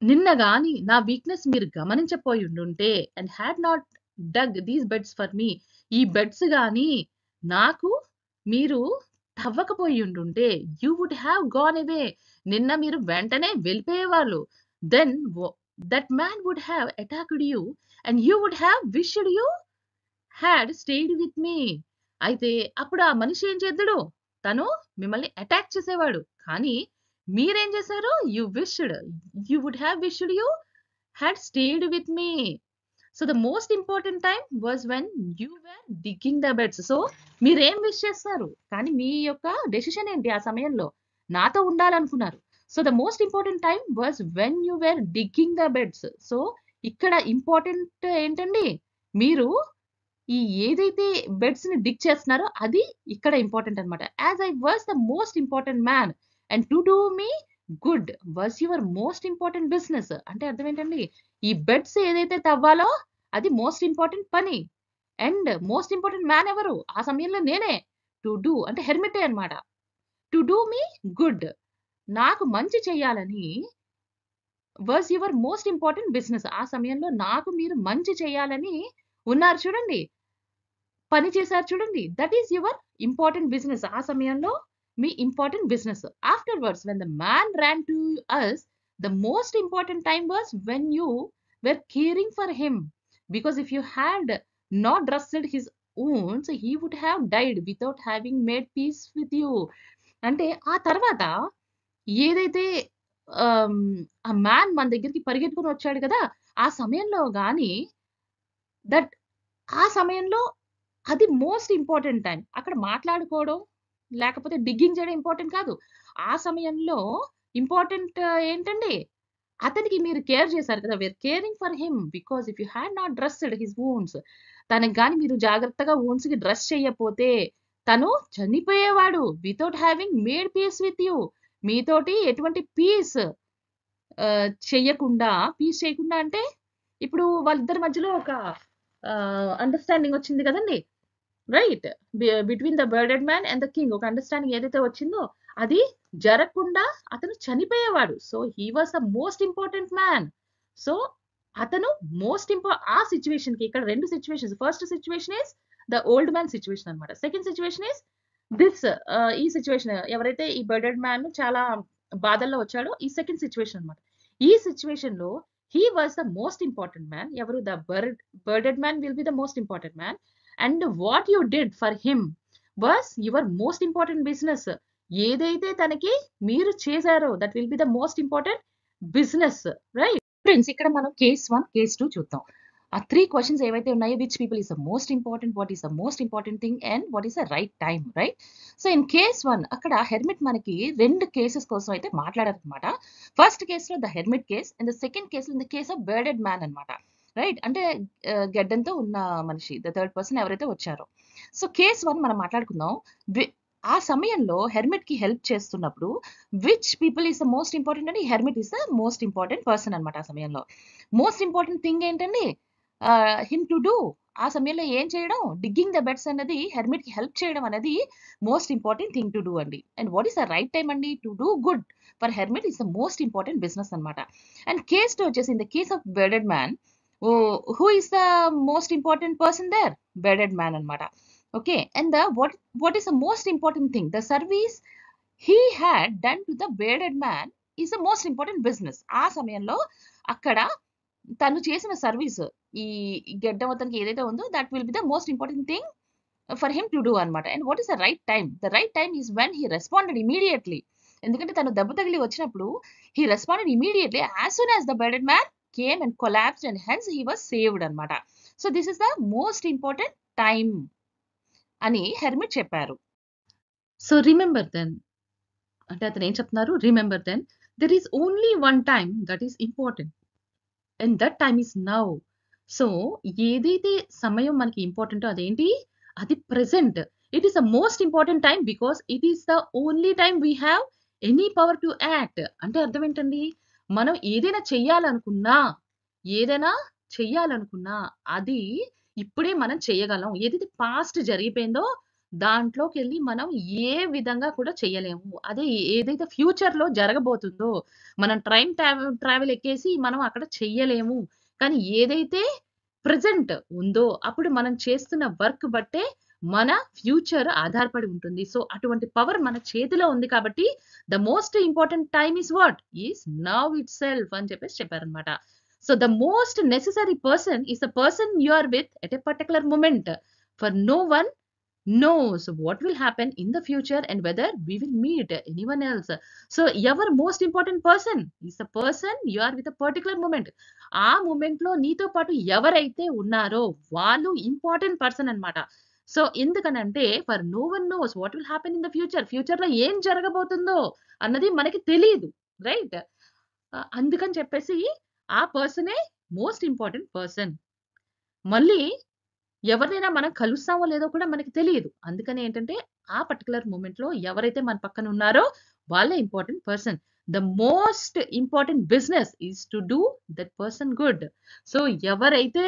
నిన్న గాని నా వీక్‌నెస్ మీరు గమనించపోయుండుంటే and had not dug these beds for me, ఈ బెడ్స్ గాని నాకు మీరు తవ్వకపోయుండుంటే you would have gone away, నిన్న మీరు వెంటనే వెళ్ళిపోయేవాళ్ళు. Then that man would have attacked you and you would have wished you had stayed with me. అయితే అప్పుడు ఆ మనిషి ఏం చేద్దుడు? తను మిమ్మల్ని అటాక్ చేసేవాడు. కానీ మీరేం చేశారు? You would have wished you had stayed with me. So the most important time was when you were digging the beds. So మీరేం విష్ చేస్తారు? కానీ మీ యొక్క డెసిషన్ ఏంటి ఆ సమయంలో? నాతో ఉండాలనుకున్నారు. So the most important time was when you were digging the beds. So ఇక్కడ ఇంపార్టెంట్ ఏంటండి? మీరు ఈ ఏదైతే బెడ్స్ ని డిగ్ చేస్తున్నారో అది ఇక్కడ ఇంపార్టెంట్ అనమాట. As I was the most important man and to do me good was your most important business. అంటే అర్థం ఏంటండి? ఈ బెడ్స్ ఏదైతే తవ్వాలో అది మోస్ట్ ఇంపార్టెంట్ పని. అండ్ మోస్ట్ ఇంపార్టెంట్ మ్యాన్ ఎవరు? ఆ సమయంలో నేనే. టు డూ అంటే హెర్మిటే అనమాట. టు డూ మీ గుడ్, నాకు మంచి చేయాలని was your most important business. ఆ సమయంలో నాకు మీరు మంచి చేయాలని ఉన్నారు చూడండి, పని చేశారు చూడండి. That is your important business. ఆ సమయంలో మీ important business. Afterwards when the man ran to us, the most important time was when you were caring for him, because if you had not dressed his wounds he would have died without having made peace with you. అంటే ఆ తర్వాత ఏదైతే ఆమ్, ఆ man మన దగ్గరికి పరిగెత్తుకుని వచ్చాడు కదా, ఆ సమయంలో గాని దట్ ఆ సమయంలో అది మోస్ట్ ఇంపార్టెంట్ టైం. అక్కడ మాట్లాడుకోవడం లేకపోతే డిగ్గింగ్ చేయడం ఇంపార్టెంట్ కాదు. ఆ సమయంలో ఇంపార్టెంట్ ఏంటండి? అతనికి మీరు కేర్ చేశారు కదా! Were caring for him because if you had not dressed his wounds, తనకి గాని మీరు జాగ్రత్తగా వూండ్స్‌కి డ్రెస్ చేయకపోతే తను చనిపోయేవాడు. Without having made peace with you, మీతోటి ఎటువంటి పీస్ చేయకుండా అంటే ఇప్పుడు వాళ్ళిద్దరి మధ్యలో ఒక అండర్‌స్టాండింగ్ వచ్చింది కదండీ! Right. Between the bearded man and the king ఒక అండర్‌స్టాండింగ్ ఏదైతే వచ్చిందో అది జరగకుండా అతను చనిపోయేవాడు. So he was the most important man. So అతను ఆ సిట్యుయేషన్‌కి ఇక్కడ 2 situations. First situation is the old man situation అన్నమాట. సెకండ్ సిట్యుయేషన్ ఈస్ దిస్ ఈ సిట్యుయేషన్ ఎవరైతే ఈ బర్డెడ్ మ్యాన్ చాలా బాధల్లో వచ్చాడో ఈ సెకండ్ సిట్యుయేషన్ అన్నమాట. ఈ సిట్యుయేషన్‌లో he was the most important man. ఎవరు? The bearded man will be the most important man. And what you did for him was your most important business. ఏదైతే తనకి మీరు చేశారో that will be the most important business. Right friends, ఇక్కడ మనం case 1 case 2 చూద్దాం. ఆ 3 questions ఏవైతే ఉన్నాయో, which people is the most important, what is the most important thing and what is the right time. Right. So in case 1 అక్కడ hermit మనకి 2 cases కోసం అయితే మాట్లాడారనమాట. ఫస్ట్ కేసులో the hermit case and the second కేసులో in the case of bearded man అనమాట. Right. అంటే గెడ్డంతో ఉన్న మనిషి, ద థర్డ్ పర్సన్ ఎవరైతే వచ్చారో. సో కేస్ 1 మనం మాట్లాడుకుందాం. ఆ సమయంలో హెర్మిట్ కి హెల్ప్ చేస్తున్నప్పుడు which people is the most important అంటే hermit is the most important person అనమాట. ఆ సమయంలో మోస్ట్ ఇంపార్టెంట్ థింగ్ ఏంటండి? Him to do. ఆ సమయంలో ఏం చేయడం? డిగ్గింగ్ ద బెడ్స్ అన్నది హెర్మిట్ కి హెల్ప్ చేయడం అనేది most important thing to do అండి. And what is the right time అండి? To do good for hermit is the most important business అనమాట. అండ్ కేస్ 2 వచ్చేసి in the case of bedded man, who is the most important person there? Bearded man anamata. Okay. And the what is the most important thing? The service he had done to the bearded man is the most important business. ఆ సమయంలో అక్కడ తను చేసిన service, ఈ గెడ్డం అతనికి ఏదైతే ఉందో that will be the most important thing for him to do అనమాట. And what is the right time? The right time is when he responded immediately. ఎందుకంటే తను దెబ్బ తగిలి వచ్చినప్పుడు he responded immediately as soon as the bearded man came and collapsed and hence he was saved అనమాట. So this is the most important time అని hermit చెప్పారు. So remember then అంటే అతను ఏం చెప్తున్నారు? Remember then there is only one time that is important and that time is now. So ఏదైతే సమయం మనకి ఇంపార్టెంటో అదేంటి? అది present. It is the most important time because it is the only time we have any power to act. అంటే అర్థం ఏంటండి? మనం ఏదైనా చెయ్యాలనుకున్నా అది ఇప్పుడే మనం చేయగలం. ఏదైతే పాస్ట్ జరిగిపోయిందో దాంట్లోకి వెళ్ళి మనం ఏ విధంగా కూడా చెయ్యలేము. అదే ఏదైతే ఫ్యూచర్ లో జరగబోతుందో మనం ట్రావెల్ ఎక్కేసి మనం అక్కడ చెయ్యలేము. కానీ ఏదైతే ప్రెజెంట్ ఉందో అప్పుడు మనం చేస్తున్న వర్క్ బట్టే మన ఫ్యూచర్ ఆధారపడి ఉంటుంది. సో అటువంటి పవర్ మన చేతిలో ఉంది కాబట్టి the most important time is what? Is now itself అని చెప్పేసి చెప్పారనమాట. So the most necessary person is the person you are with at a particular moment. For no one knows what will happen in the future and whether we will meet anyone else. So your most important person is the person you are with a particular moment. ఆ moment లో నీతో పాటు ఎవరైతే ఉన్నారో వాళ్ళు important person అన్నమాట. So ఎందుకనంటే for no one knows what will happen in the future. Future లో ఏం జరగబోతుందో అన్నది మనకి తెలియదు, రైట్? అందుకని చెప్పేసి ఆ పర్సనే మోస్ట్ ఇంపార్టెంట్ పర్సన్. మళ్ళీ ఎవరినైనా మనం కలుస్తామో లేదో కూడా మనకి తెలియదు. అందుకని ఏంటంటే, ఆ పర్టిక్యులర్ మూమెంట్‌లో ఎవరైతే మన పక్కన ఉన్నారో వాళ్ళే important person. The most important business is to do that person good. So ఎవరైతే,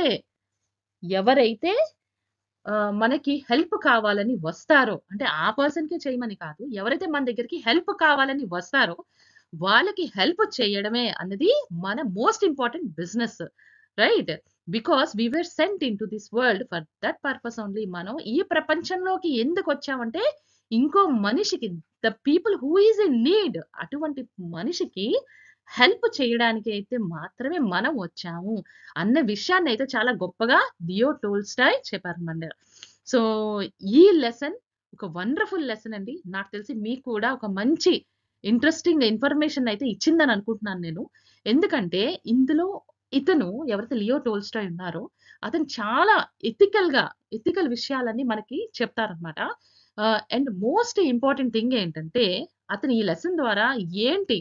ఎవరైతే మనకి హెల్ప్ కావాలని వస్తారో, అంటే ఆ పర్సన్‌కే చేయమని కాదు. ఎవరైతే మన దగ్గరికి హెల్ప్ కావాలని వస్తారో, వాళ్ళకి హెల్ప్ చేయడమే అన్నది మన most important business. Right? Because we were sent into this world for that purpose only. మనం ఈ ప్రపంచంలోకి ఎందుకొచ్చామంటే, ఇంకో మనిషికి, the people who is in need, అటువంటి మనిషికి హెల్ప్ చేయడానికి అయితే మాత్రమే మనం వచ్చాము అన్న విషయాన్నయితే చాలా గొప్పగా లియో టోల్స్టాయ్ చెప్పారన్నమాట. సో ఈ లెసన్ ఒక వండర్‌ఫుల్ లెసన్ అండి. నాకు తెలిసి మీకు కూడా ఒక మంచి ఇంట్రెస్టింగ్ ఇన్ఫర్మేషన్ అయితే ఇచ్చిందని అనుకుంటున్నాను నేను. ఎందుకంటే ఇందులో ఇతను ఎవరైతే లియో టోల్స్టాయ్ ఉన్నారో అతను చాలా ఎథికల్ విషయాలన్నీ మనకి చెప్తారన్నమాట. అండ్ మోస్ట్ ఇంపార్టెంట్ థింగ్ ఏంటంటే అతను ఈ లెసన్ ద్వారా ఏంటి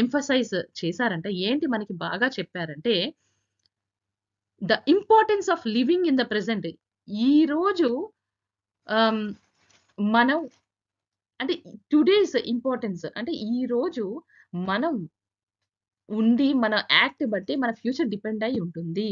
ఎంఫసైజ్ చేశారంటే, ఏంటి మనకి బాగా చెప్పారంటే, the importance of living in the present. ఈరోజు ఆహ్, మనం అంటే టుడేస్ ఇంపార్టెన్స్ అంటే ఈరోజు మనం ఉండి మన యాక్ట్ బట్టి మన ఫ్యూచర్ డిపెండ్ అయ్యి ఉంటుంది.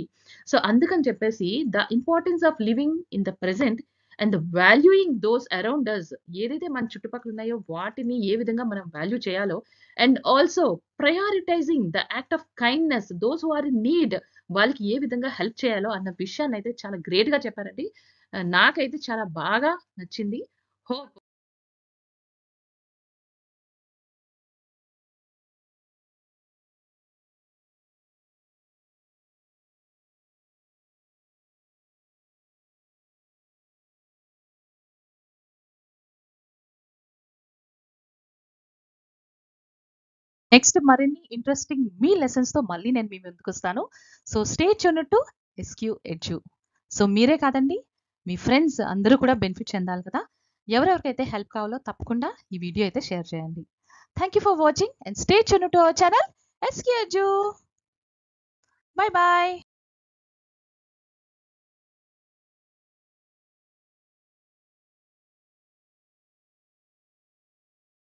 సో, అందుకని చెప్పేసి the importance of living in the present and the valuing those around us, ఏదైతే మన చుట్టుపక్కల ఉన్నాయో వాటిని ఏ విధంగా మనం వాల్యూ చేయాలో, and also prioritising the act of kindness those who are in need, వాళ్ళకి ఏ విధంగా హెల్ప్ చేయాలో అన్న విషయాన్నయితే చాలా గ్రేట్‌గా చెప్పారండి. నాకైతే చాలా బాగా నచ్చింది. హోప్ నెక్స్ట్ మరిన్ని ఇంట్రెస్టింగ్ మీ లెసన్స్‌తో మళ్ళీ నేను మీ ముందుకొస్తాను. So, stay tuned to SQ edu. So, మీరే కాదండి, మీ ఫ్రెండ్స్ అందరూ కూడా బెనిఫిట్ చెందాలి కదా! ఎవరెవరికైతే హెల్ప్ కావాలో తప్పకుండా ఈ వీడియో అయితే షేర్ చేయండి. Thank you for watching and stay tuned to our channel SQ edu. By by.